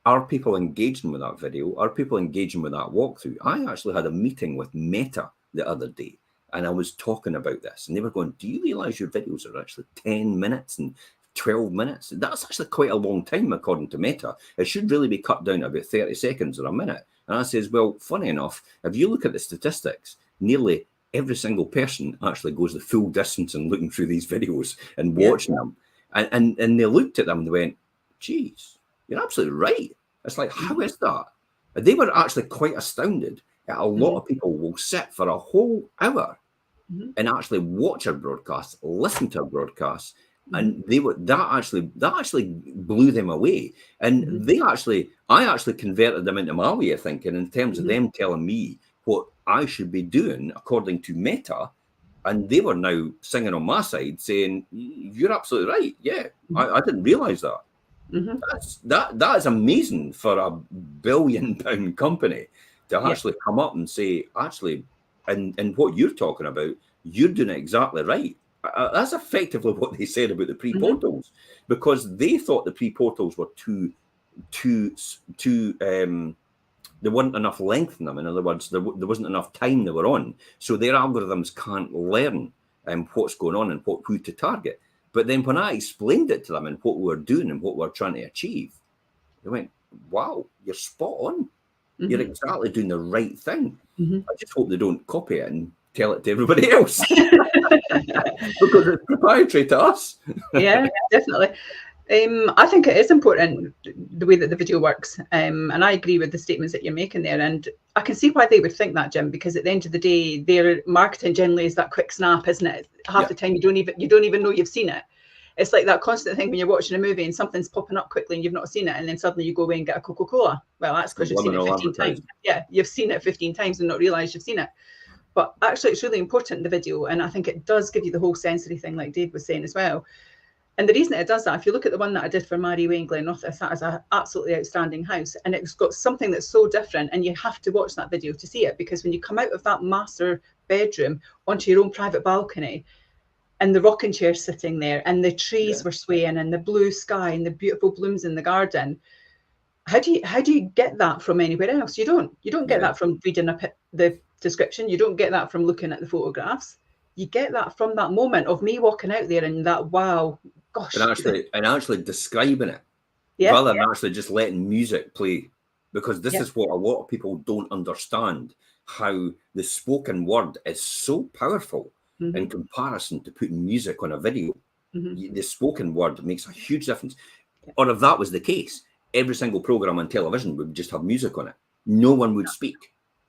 Are people engaging with that video? Are people engaging with that walkthrough? I actually had a meeting with Meta the other day, and I was talking about this, and they were going, do you realize your videos are actually 10 minutes and 12 minutes? That's actually quite a long time, according to Meta. It should really be cut down to about 30 seconds or a minute. And I says, well, funny enough, if you look at the statistics, nearly every single person actually goes the full distance in looking through these videos and watching them. And they looked at them and they went, geez, you're absolutely right. It's like, how is that? They were actually quite astounded that a lot of people will sit for a whole hour and actually watch our broadcasts, listen to our broadcasts, and that actually blew them away. And I actually converted them into my way of thinking in terms of them telling me what I should be doing according to Meta. And they were now singing on my side saying, you're absolutely right. Yeah, I didn't realize that. That is amazing for a £1 billion company to actually come up and say, actually, and what you're talking about, you're doing it exactly right. That's effectively what they said about the pre-portals, because they thought the pre-portals were too there wasn't enough length in them. In other words, there wasn't enough time they were on, so their algorithms can't learn what's going on and who to target. But then when I explained it to them and what we were doing and what we were trying to achieve, they went, wow, you're spot on. You're exactly doing the right thing. I just hope they don't copy it and tell it to everybody else because it's proprietary to us. Yeah, definitely. I think it is important the way that the video works, and I agree with the statements that you're making there. And I can see why they would think that, Jim, because at the end of the day, their marketing generally is that quick snap, isn't it? Half the time you don't even know you've seen it. It's like that constant thing when you're watching a movie and something's popping up quickly and you've not seen it, and then suddenly you go away and get a Coca-Cola. Well, that's because you've seen it 15 times. Yeah, you've seen it 15 times and not realised you've seen it. but actually it's really important in the video, and I think it does give you the whole sensory thing, like Dave was saying as well. And the reason it does that, if you look at the one that I did for Mary Way in Glenrothes, that is an absolutely outstanding house, and it's got something that's so different, and you have to watch that video to see it, because when you come out of that master bedroom onto your own private balcony, and the rocking chair sitting there, and the trees were swaying, and the blue sky, and the beautiful blooms in the garden, how do you get that from anywhere else? You don't get that from reading the description. You don't get that from looking at the photographs. You get that from that moment of me walking out there and that, wow, gosh. And actually describing it, rather than actually just letting music play. Because this is what a lot of people don't understand, how the spoken word is so powerful in comparison to putting music on a video. The spoken word makes a huge difference. Or if that was the case, every single program on television would just have music on it. No one would speak.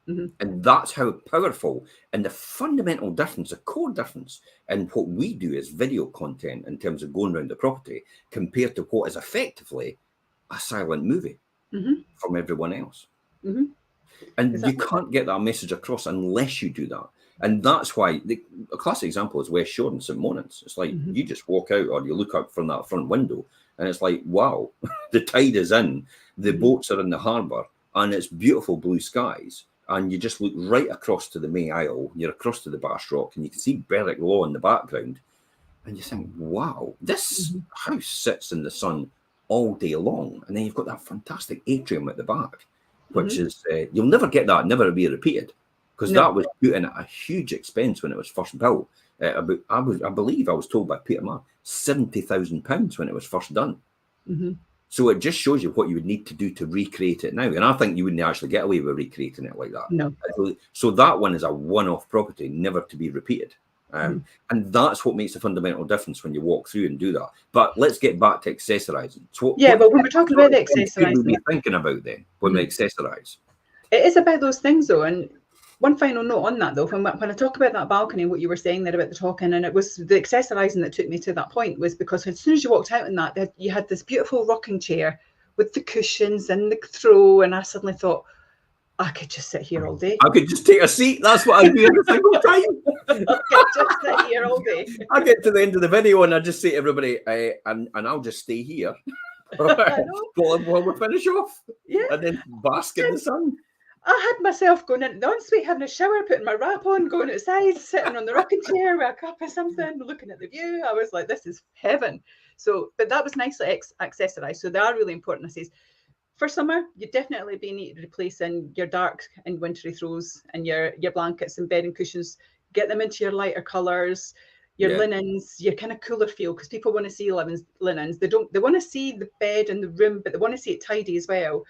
And that's how powerful, and the fundamental difference, the core difference in what we do as video content in terms of going around the property compared to what is effectively a silent movie from everyone else. And you can't get that message across unless you do that. And that's why a classic example is West Shore and St. Monans. It's like you just walk out or you look out from that front window and it's like, wow, the tide is in, the boats are in the harbour, and it's beautiful blue skies. And you just look right across to the May Isle, you're across to the Bass Rock, and you can see Berwick Law in the background. And you think, wow, this house sits in the sun all day long. And then you've got that fantastic atrium at the back, which is, you'll never get that, never be repeated. Because that was put in at a huge expense when it was first built. I believe I was told by Peter Marr, £70,000 when it was first done. So it just shows you what you would need to do to recreate it now. And I think you wouldn't actually get away with recreating it like that. No. So that one is a one-off property, never to be repeated. And that's what makes the fundamental difference when you walk through and do that. But let's get back to accessorising. So but when we're talking about the accessorising, what we thinking about then when we accessorise? It is about those things though. And one final note on that though, when I talk about that balcony, what you were saying there about the talking, and it was the accessorising that took me to that point, was because as soon as you walked out in that, you had this beautiful rocking chair with the cushions and the throw, and I suddenly thought, I could just sit here all day. I could just take a seat. That's what I do every single time. I could just sit here all day. I get to the end of the video and I just say to everybody, and I'll just stay here while we finish off. And then bask in the sun. I had myself going into the ensuite, having a shower, putting my wrap on, going outside, sitting on the rocking chair with a cup of something, looking at the view. I was like, this is heaven. So, but that was nicely accessorised. So they are really important. I says, for summer, you definitely need to replace in your dark and wintry throws and your blankets and bedding cushions. Get them into your lighter colours, your linens, your kind of cooler feel, because people want to see linens. They want to see the bed and the room, but they want to see it tidy as well.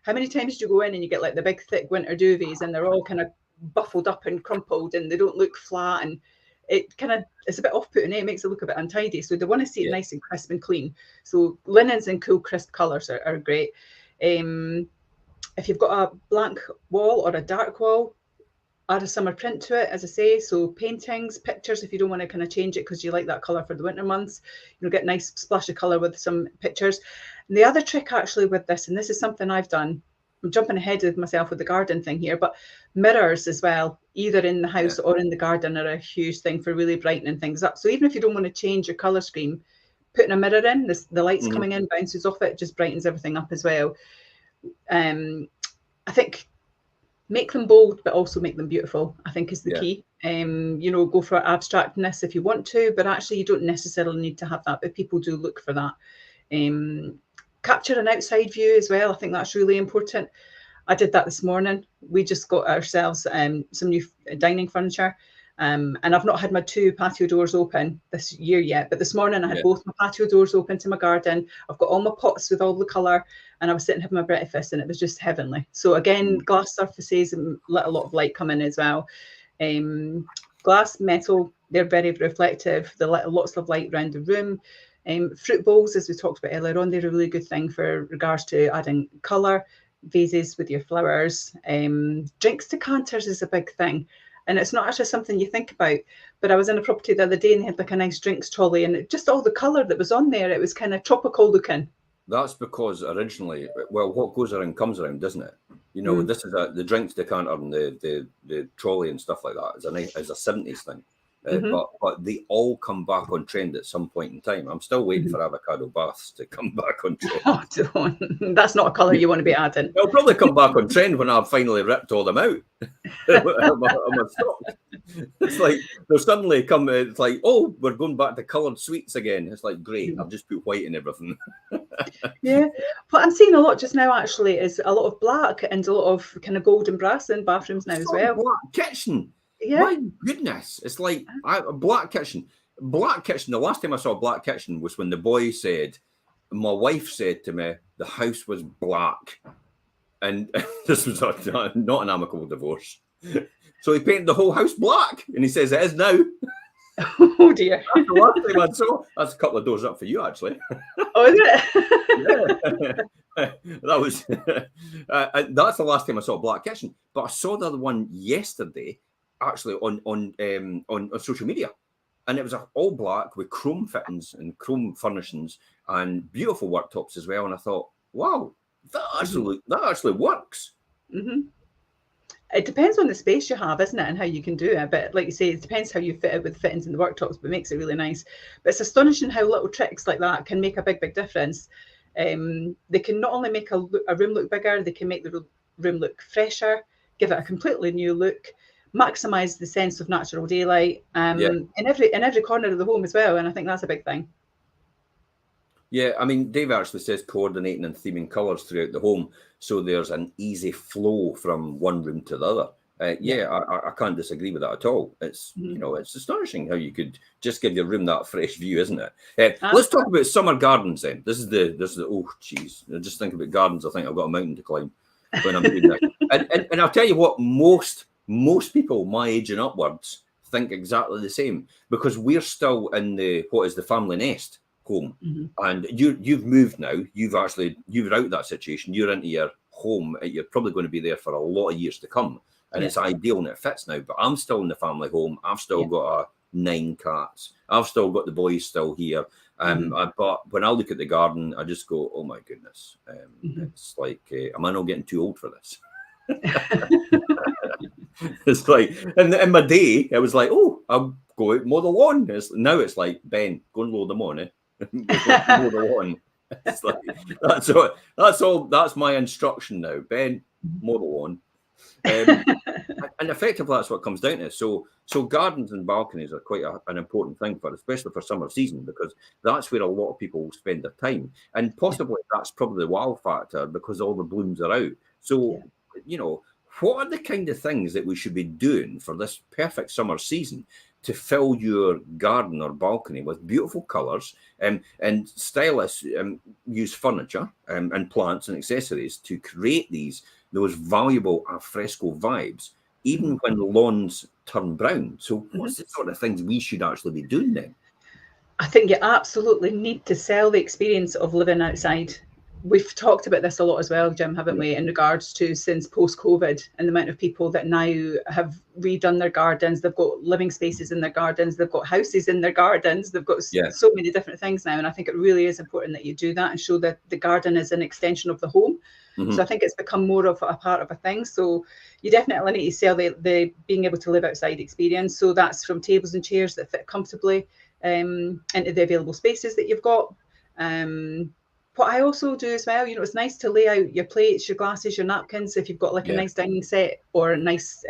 How many times do you go in and you get like the big thick winter duvets and they're all kind of buffled up and crumpled and they don't look flat, and it's a bit off-putting. It makes it look a bit untidy. So they want to see it nice and crisp and clean. So linens and cool crisp colours are great. If you've got a blank wall or a dark wall, add a summer print to it, as I say. So paintings, pictures, if you don't want to kind of change it because you like that colour for the winter months, get a nice splash of colour with some pictures. And the other trick actually with this, and this is something I've done, I'm jumping ahead of myself with the garden thing here, but mirrors as well, either in the house or in the garden, are a huge thing for really brightening things up. So even if you don't want to change your colour scheme, putting a mirror in, the light's coming in, bounces off it, just brightens everything up as well. I think make them bold, but also make them beautiful, I think is the key. Go for abstractness if you want to, but actually you don't necessarily need to have that, but people do look for that. Capture an outside view as well. I think that's really important. I did that this morning. We just got ourselves some new dining furniture. And I've not had my 2 patio doors open this year yet, but this morning I had both my patio doors open to my garden. I've got all my pots with all the colour, and I was sitting having my breakfast, and it was just heavenly. So again, glass surfaces and let a lot of light come in as well. Glass, metal, they're very reflective. They let lots of light around the room. Fruit bowls, as we talked about earlier on, they're a really good thing for regards to adding colour. Vases with your flowers. Drinks decanters is a big thing. And it's not actually something you think about, but I was in a property the other day and they had like a nice drinks trolley, and just all the colour that was on there, it was kind of tropical looking. That's because originally, well, what goes around comes around, doesn't it? You know, this is the drinks decanter and the trolley and stuff like that is a 70s thing. But they all come back on trend at some point in time. I'm still waiting for avocado baths to come back on trend. Oh, don't. That's not a colour you want to be adding. They'll probably come back on trend when I've finally ripped all them out. I'm a stock. It's like they'll suddenly come. It's like, oh, we're going back to coloured sweets again. It's like, great. I've just put white in everything. Yeah, what I'm seeing a lot just now actually is a lot of black and a lot of kind of gold and brass in bathrooms now as well. Black kitchen. Yeah. My goodness, it's like a black kitchen. Black kitchen. The last time I saw a black kitchen was when the boy said, my wife said to me, the house was black. And this was not an amicable divorce. So he painted the whole house black. And he says, it is now. Oh, dear. That's the last time I saw. That's a couple of doors up for you, actually. Oh, is it? Yeah. That was that's the last time I saw a black kitchen. But I saw the other one yesterday, actually on social media, and it was all black with chrome fittings and chrome furnishings and beautiful worktops as well. And I thought, wow, that actually works. Mm-hmm. It depends on the space you have, isn't it, and how you can do it. But like you say, it depends how you fit it with fittings and the worktops, but it makes it really nice. But it's astonishing how little tricks like that can make a big difference. They can not only make a room look bigger, they can make the room look fresher, give it a completely new look, maximize the sense of natural daylight in every corner of the home as well. And I think that's a big thing. Yeah, I mean, Dave actually says coordinating and theming colours throughout the home, so there's an easy flow from one room to the other. I can't disagree with that at all. It's it's astonishing how you could just give your room that fresh view, isn't it? Let's talk about summer gardens then. This is the oh geez, just think about gardens. I think I've got a mountain to climb when I'm doing that. And I'll tell you what, most people my age and upwards think exactly the same, because we're still in the family nest home, and you've moved now. You're out of that situation. You're into your home. You're probably going to be there for a lot of years to come, and it's ideal and it fits now. But I'm still in the family home. I've still got 9 cats. I've still got the boys still here. But when I look at the garden, I just go, oh my goodness, it's like, am I not getting too old for this? It's like, in my day, it was like, oh, I'll go out and mow the lawn. Now it's like, Ben, go and load them on, mow the lawn. It's like, that's my instruction now. Ben, mow the lawn. And effectively, that's what comes down to. So gardens and balconies are quite an important thing especially for summer season, because that's where a lot of people spend their time. And possibly that's probably the wow factor, because all the blooms are out. So, what are the kind of things that we should be doing for this perfect summer season to fill your garden or balcony with beautiful colours, and stylists use furniture and plants and accessories to create those valuable al fresco vibes, even when the lawns turn brown? So what's the sort of things we should actually be doing then? I think you absolutely need to sell the experience of living outside. We've talked about this a lot as well, Jim, haven't we, in regards to since post-COVID and the amount of people that now have redone their gardens. They've got living spaces in their gardens. They've got houses in their gardens. They've got so many different things now. And I think it really is important that you do that and show that the garden is an extension of the home. So I think it's become more of a part of a thing. So you definitely need to sell the being able to live outside experience. So that's from tables and chairs that fit comfortably into the available spaces that you've got. What I also do as well, it's nice to lay out your plates, your glasses, your napkins, if you've got like a nice dining set or a nice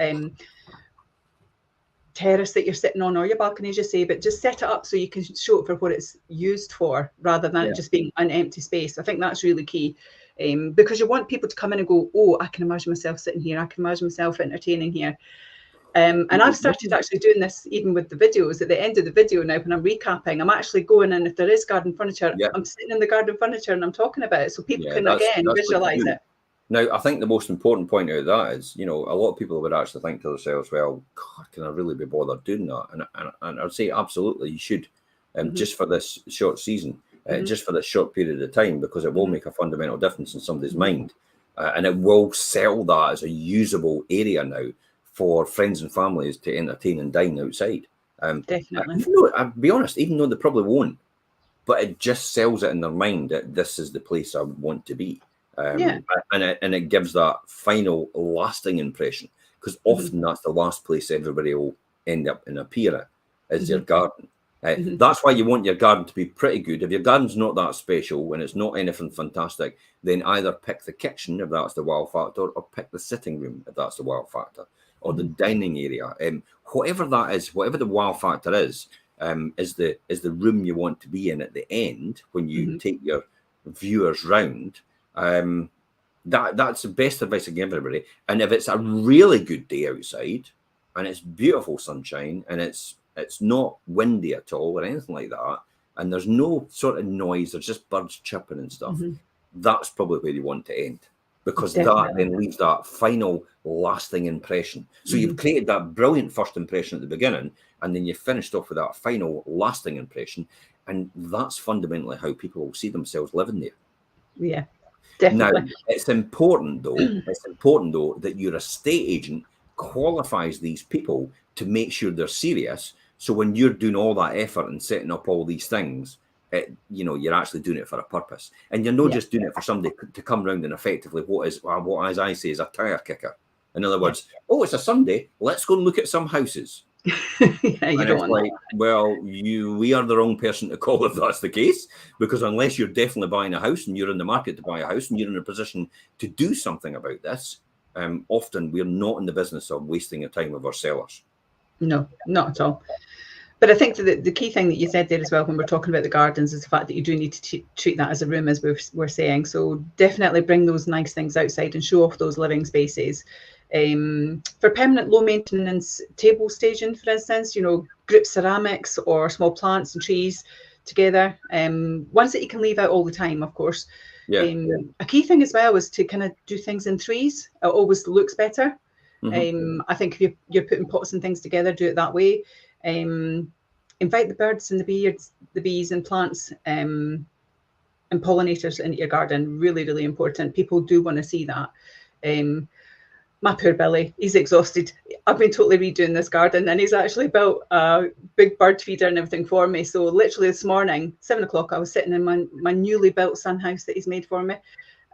terrace that you're sitting on, or your balcony, as you say, but just set it up so you can show it for what it's used for, rather than it just being an empty space. I think that's really key, because you want people to come in and go, oh, I can imagine myself sitting here. I can imagine myself entertaining here. And I've started actually doing this even with the videos. At the end of the video now, when I'm recapping, I'm actually going, and if there is garden furniture, I'm sitting in the garden furniture and I'm talking about it, so people can again visualize it. Now, I think the most important point out of that is, a lot of people would actually think to themselves, well, God, can I really be bothered doing that? And I'd say absolutely you should, just for this short season, just for this short period of time, because it will make a fundamental difference in somebody's mind, and it will sell that as a usable area now for friends and families to entertain and dine outside. Definitely. I'll be honest, even though they probably won't, but it just sells it in their mind that this is the place I want to be. And it gives that final lasting impression, because often that's the last place everybody will end up and appear at, is their garden. That's why you want your garden to be pretty good. If your garden's not that special and it's not anything fantastic, then either pick the kitchen if that's the wow factor, or pick the sitting room if that's the wow factor, or the dining area. Whatever that is, whatever the wow factor is the room you want to be in at the end when you take your viewers round. That's the best advice I can give everybody. And if it's a really good day outside and it's beautiful sunshine and it's not windy at all or anything like that, and there's no sort of noise, there's just birds chirping and stuff, that's probably where you want to end, because that then leaves that final lasting impression. So you've created that brilliant first impression at the beginning, and then you finished off with that final lasting impression, and that's fundamentally how people will see themselves living there. Yeah, definitely. Now, it's important though that your estate agent qualifies these people to make sure they're serious. So when you're doing all that effort and setting up all these things, you're actually doing it for a purpose, and you're not just doing it for somebody to come round and effectively what as I say is a tire kicker. In other words, oh, it's a Sunday, let's go and look at some houses. You don't want that. Well, we are the wrong person to call if that's the case, because unless you're definitely buying a house and you're in the market to buy a house and you're in a position to do something about this, often we're not in the business of wasting the time of our sellers. No, not at all. But I think the key thing that you said there as well when we're talking about the gardens is the fact that you do need to treat that as a room, as we're saying. So definitely bring those nice things outside and show off those living spaces. For permanent low maintenance table staging, for instance, group ceramics or small plants and trees together, ones that you can leave out all the time, of course. A key thing as well is to kind of do things in threes. It always looks better. I think if you're putting pots and things together, do it that way. Invite the birds and the bees and plants and pollinators into your garden. Really, really important. People do want to see that. My poor Billy, he's exhausted. I've been totally redoing this garden, and he's actually built a big bird feeder and everything for me. So literally this morning, 7 o'clock, I was sitting in my newly built sun house that he's made for me,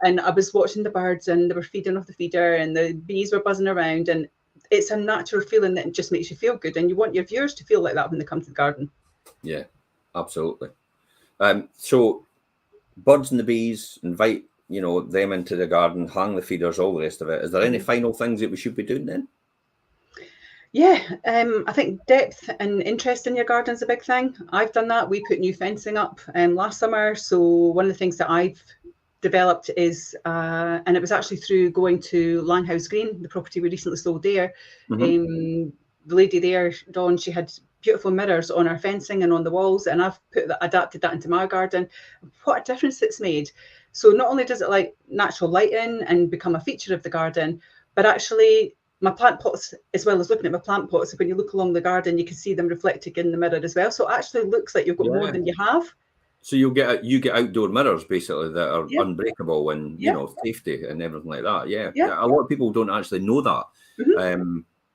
and I was watching the birds, and they were feeding off the feeder, and the bees were buzzing around, and it's a natural feeling that just makes you feel good, and you want your viewers to feel like that when they come to the garden. Yeah, absolutely. So birds and the bees, invite them into the garden, hang the feeders, all the rest of it. Is there any final things that we should be doing then? Yeah, I think depth and interest in your garden is a big thing. I've done that. We put new fencing up last summer. So one of the things that I've developed is, and it was actually through going to Langhouse Green, the property we recently sold there. The lady there, Dawn, she had beautiful mirrors on our fencing and on the walls, and I've adapted that into my garden. What a difference it's made. So not only does it like natural lighting and become a feature of the garden, but actually my plant pots, as well as looking at my plant pots, when you look along the garden, you can see them reflected in the mirror as well. So it actually looks like you've got more than you have. So you get outdoor mirrors basically that are unbreakable and safety and everything like that. A lot of people don't actually know that.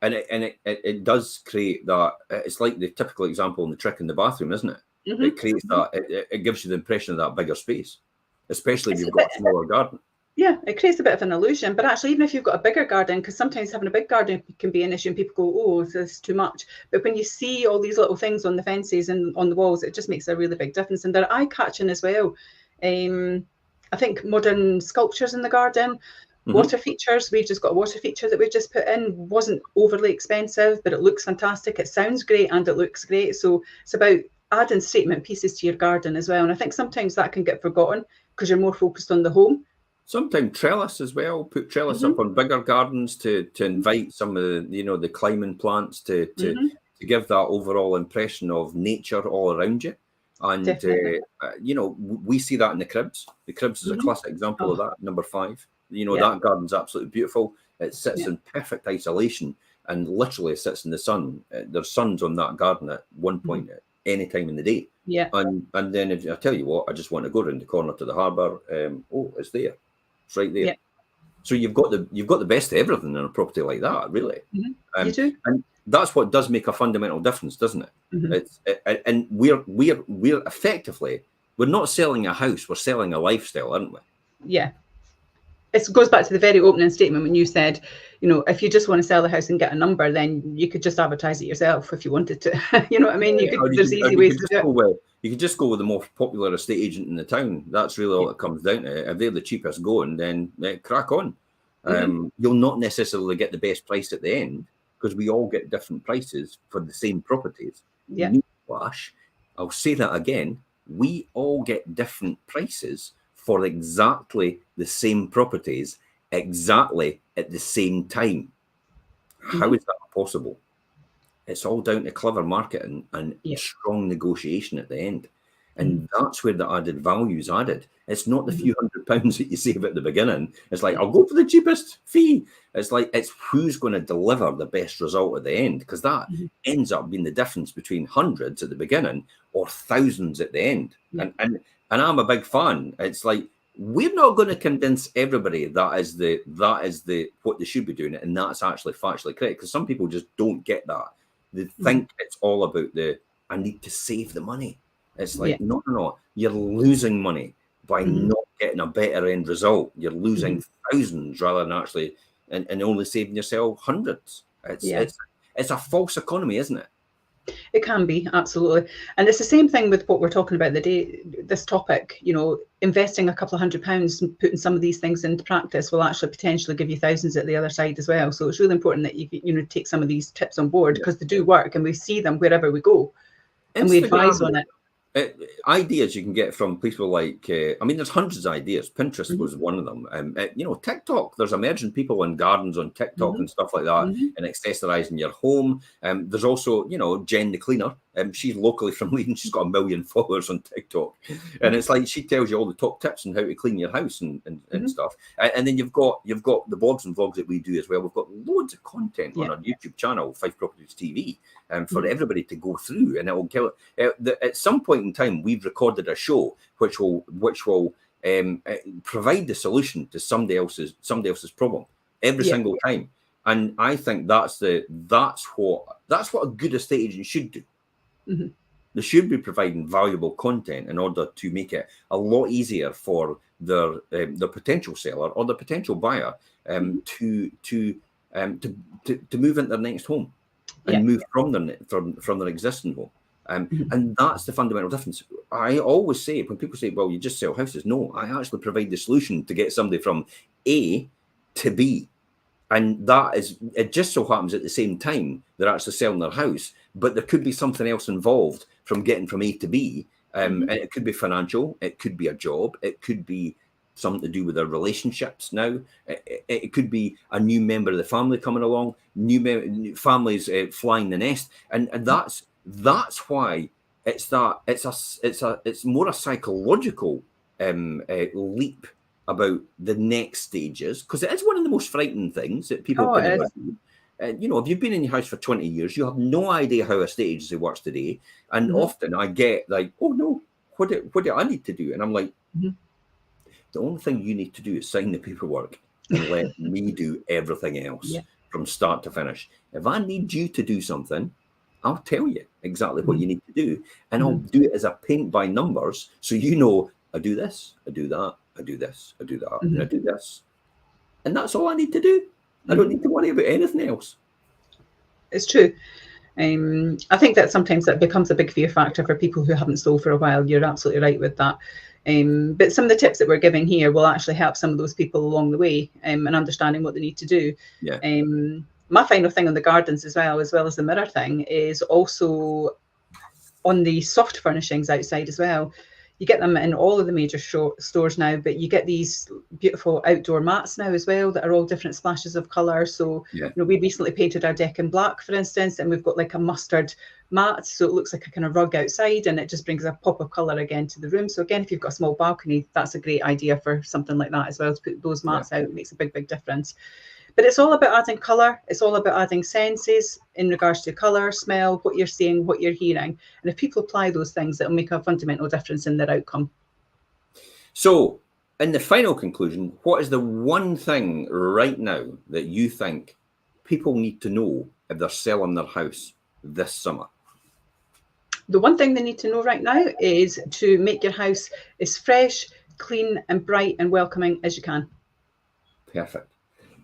And it does create that. It's like the typical example in the trick in the bathroom, isn't it? It creates that. It gives you the impression of that bigger space, especially if you've got a smaller garden. Yeah, it creates a bit of an illusion. But actually, even if you've got a bigger garden, because sometimes having a big garden can be an issue and people go, oh, this is too much. But when you see all these little things on the fences and on the walls, it just makes a really big difference. And they're eye-catching as well. I think modern sculptures in the garden, water features. We've just got a water feature that we've just put in. Wasn't overly expensive, but it looks fantastic. It sounds great and it looks great. So it's about adding statement pieces to your garden as well. And I think sometimes that can get forgotten because you're more focused on the home. Sometimes trellis as well. Put trellis up on bigger gardens to invite some of the the climbing plants to give that overall impression of nature all around you. And we see that in the cribs. The cribs is a classic example of that. Number 5. That garden's absolutely beautiful. It sits in perfect isolation and literally sits in the sun. There's suns on that garden at one point at any time in the day. Yeah. And then if I tell you what, I just want to go around the corner to the harbour. It's there. It's right there. Yeah. So you've got the best of everything in a property like that, really. You do. And that's what does make a fundamental difference, doesn't it? And we're effectively We're not selling a house, we're selling a lifestyle, aren't we? Yeah. It goes back to the very opening statement when you said, you know, if you just want to sell the house and get a number, then you could just advertise it yourself if you wanted to. You know what I mean? There's easy ways to do it. You could just go with the most popular estate agent in the town. That's really all it comes down to. If they're the cheapest going, then crack on. You'll not necessarily get the best price at the end, because we all get different prices for the same properties. Yeah. Newsflash, I'll say that again. We all get different prices for exactly the same properties, exactly at the same time. How is that possible? It's all down to clever marketing and strong negotiation at the end. And that's where the added value is added. It's not the few £100 that you save at the beginning. It's like, I'll go for the cheapest fee. It's like, it's who's going to deliver the best result at the end, because that ends up being the difference between hundreds at the beginning or thousands at the end. And I'm a big fan. It's like, we're not going to convince everybody that is the what they should be doing, and that's actually factually correct, because some people just don't get that. They think it's all about I need to save the money. It's like, no. You're losing money by not getting a better end result. You're losing thousands rather than actually and only saving yourself hundreds. It's a false economy, isn't it? It can be, absolutely. And it's the same thing with what we're talking about this topic. You know, investing a couple of £100 and putting some of these things into practice will actually potentially give you thousands at the other side as well. So it's really important that you take some of these tips on board, because they do work and we see them wherever we go. And we advise on it. Ideas you can get from people like, there's hundreds of ideas. Pinterest was one of them. TikTok, there's emerging people in gardens on TikTok and stuff like that, and accessorizing your home. There's also, Jen the cleaner. She's locally from Leiden. She's got 1 million followers on TikTok. And it's like, she tells you all the top tips on how to clean your house and stuff. And then you've got the blogs and vlogs that we do as well. We've got loads of content on our YouTube channel, Fife Properties TV, for everybody to go through. And it will kill it. At some point in time, we've recorded a show which will provide the solution to somebody else's problem every single time. And I think that's what a good estate agent should do. They should be providing valuable content in order to make it a lot easier for their potential seller or the potential buyer to move into their next home and move from their existing home. And that's the fundamental difference. I always say, when people say, well, you just sell houses, no, I actually provide the solution to get somebody from A to B. And it just so happens at the same time they're actually selling their house, but there could be something else involved from getting from A to B. And it could be financial, it could be a job, it could be something to do with their relationships now. It could be a new member of the family coming along, new families flying the nest. And that's why it's more a psychological leap about the next stages, because it is one of the most frightening things that people can do. If you've been in your house for 20 years, you have no idea how a estate agency works today. And often I get like, oh no, what do I need to do? And I'm like, the only thing you need to do is sign the paperwork and let me do everything else from start to finish. If I need you to do something, I'll tell you exactly what you need to do. And I'll do it as a paint by numbers. So I do this, I do that, I do this, I do that, and I do this. And that's all I need to do. I don't need to worry about anything else. It's true. I think that sometimes that becomes a big fear factor for people who haven't sold for a while. You're absolutely right with that. But some of the tips that we're giving here will actually help some of those people along the way in understanding what they need to do. Yeah. My final thing on the gardens as well as the mirror thing, is also on the soft furnishings outside as well. You get them in all of the major stores now, but you get these beautiful outdoor mats now as well that are all different splashes of colour. So, we recently painted our deck in black, for instance, and we've got like a mustard mat. So it looks like a kind of rug outside, and it just brings a pop of colour again to the room. So again, if you've got a small balcony, that's a great idea for something like that as well, to put those mats out. It makes a big, big difference. But it's all about adding colour. It's all about adding senses in regards to colour, smell, what you're seeing, what you're hearing. And if people apply those things, it'll make a fundamental difference in their outcome. So, in the final conclusion, what is the one thing right now that you think people need to know if they're selling their house this summer? The one thing they need to know right now is to make your house as fresh, clean and bright and welcoming as you can. Perfect.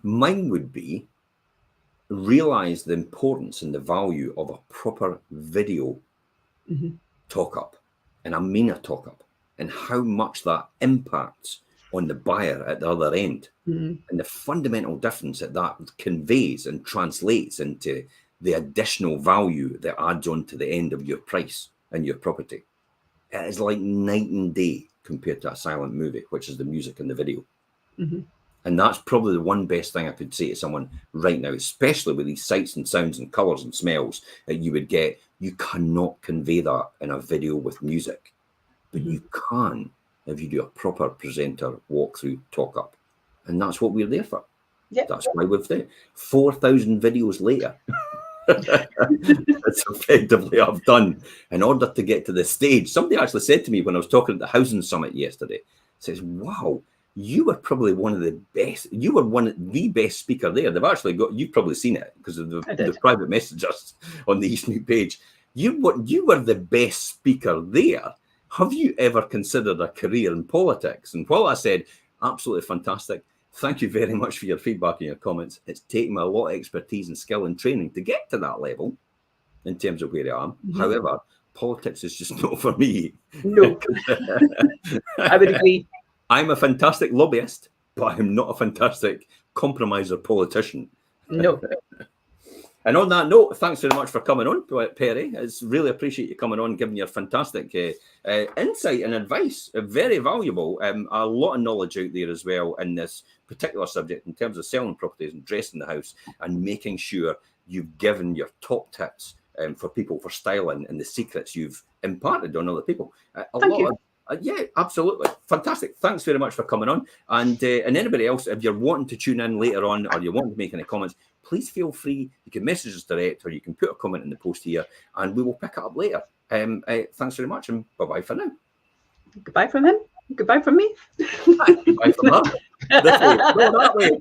Mine would be realize the importance and the value of a proper video talk up. And I mean a talk up, and how much that impacts on the buyer at the other end, and the fundamental difference that conveys and translates into the additional value that adds on to the end of your price and your property. It is like night and day compared to a silent movie, which is the music and the video. And that's probably the one best thing I could say to someone right now, especially with these sights and sounds and colours and smells that you would get. You cannot convey that in a video with music, but you can if you do a proper presenter walkthrough talk up. And that's what we're there for. Yep. That's why we've done 4,000 videos later. That's effectively I've done in order to get to this stage. Somebody actually said to me when I was talking at the Housing Summit yesterday, says, wow, you were probably one of the best. You were one of the best speaker there. They've actually got, you've probably seen it because of the private messages on the East Meet page. You were the best speaker there. Have you ever considered a career in politics? And while I said, absolutely fantastic, thank you very much for your feedback and your comments. It's taken me a lot of expertise and skill and training to get to that level in terms of where I am. However, politics is just not for me. No, I would agree. I'm a fantastic lobbyist, but I'm not a fantastic compromiser politician. No. And on that note, thanks very much for coming on, Perry. It's really appreciate you coming on, giving your fantastic insight and advice. Very valuable. A lot of knowledge out there as well in this particular subject in terms of selling properties and dressing the house and making sure you've given your top tips for people for styling and the secrets you've imparted on other people. Thank you. Yeah, absolutely. Fantastic. Thanks very much for coming on. And anybody else, if you're wanting to tune in later on or you want to make any comments, please feel free. You can message us direct or you can put a comment in the post here and we will pick it up later. Thanks very much and bye-bye for now. Goodbye from him. Goodbye from me. Goodbye from her. This way. No, that way.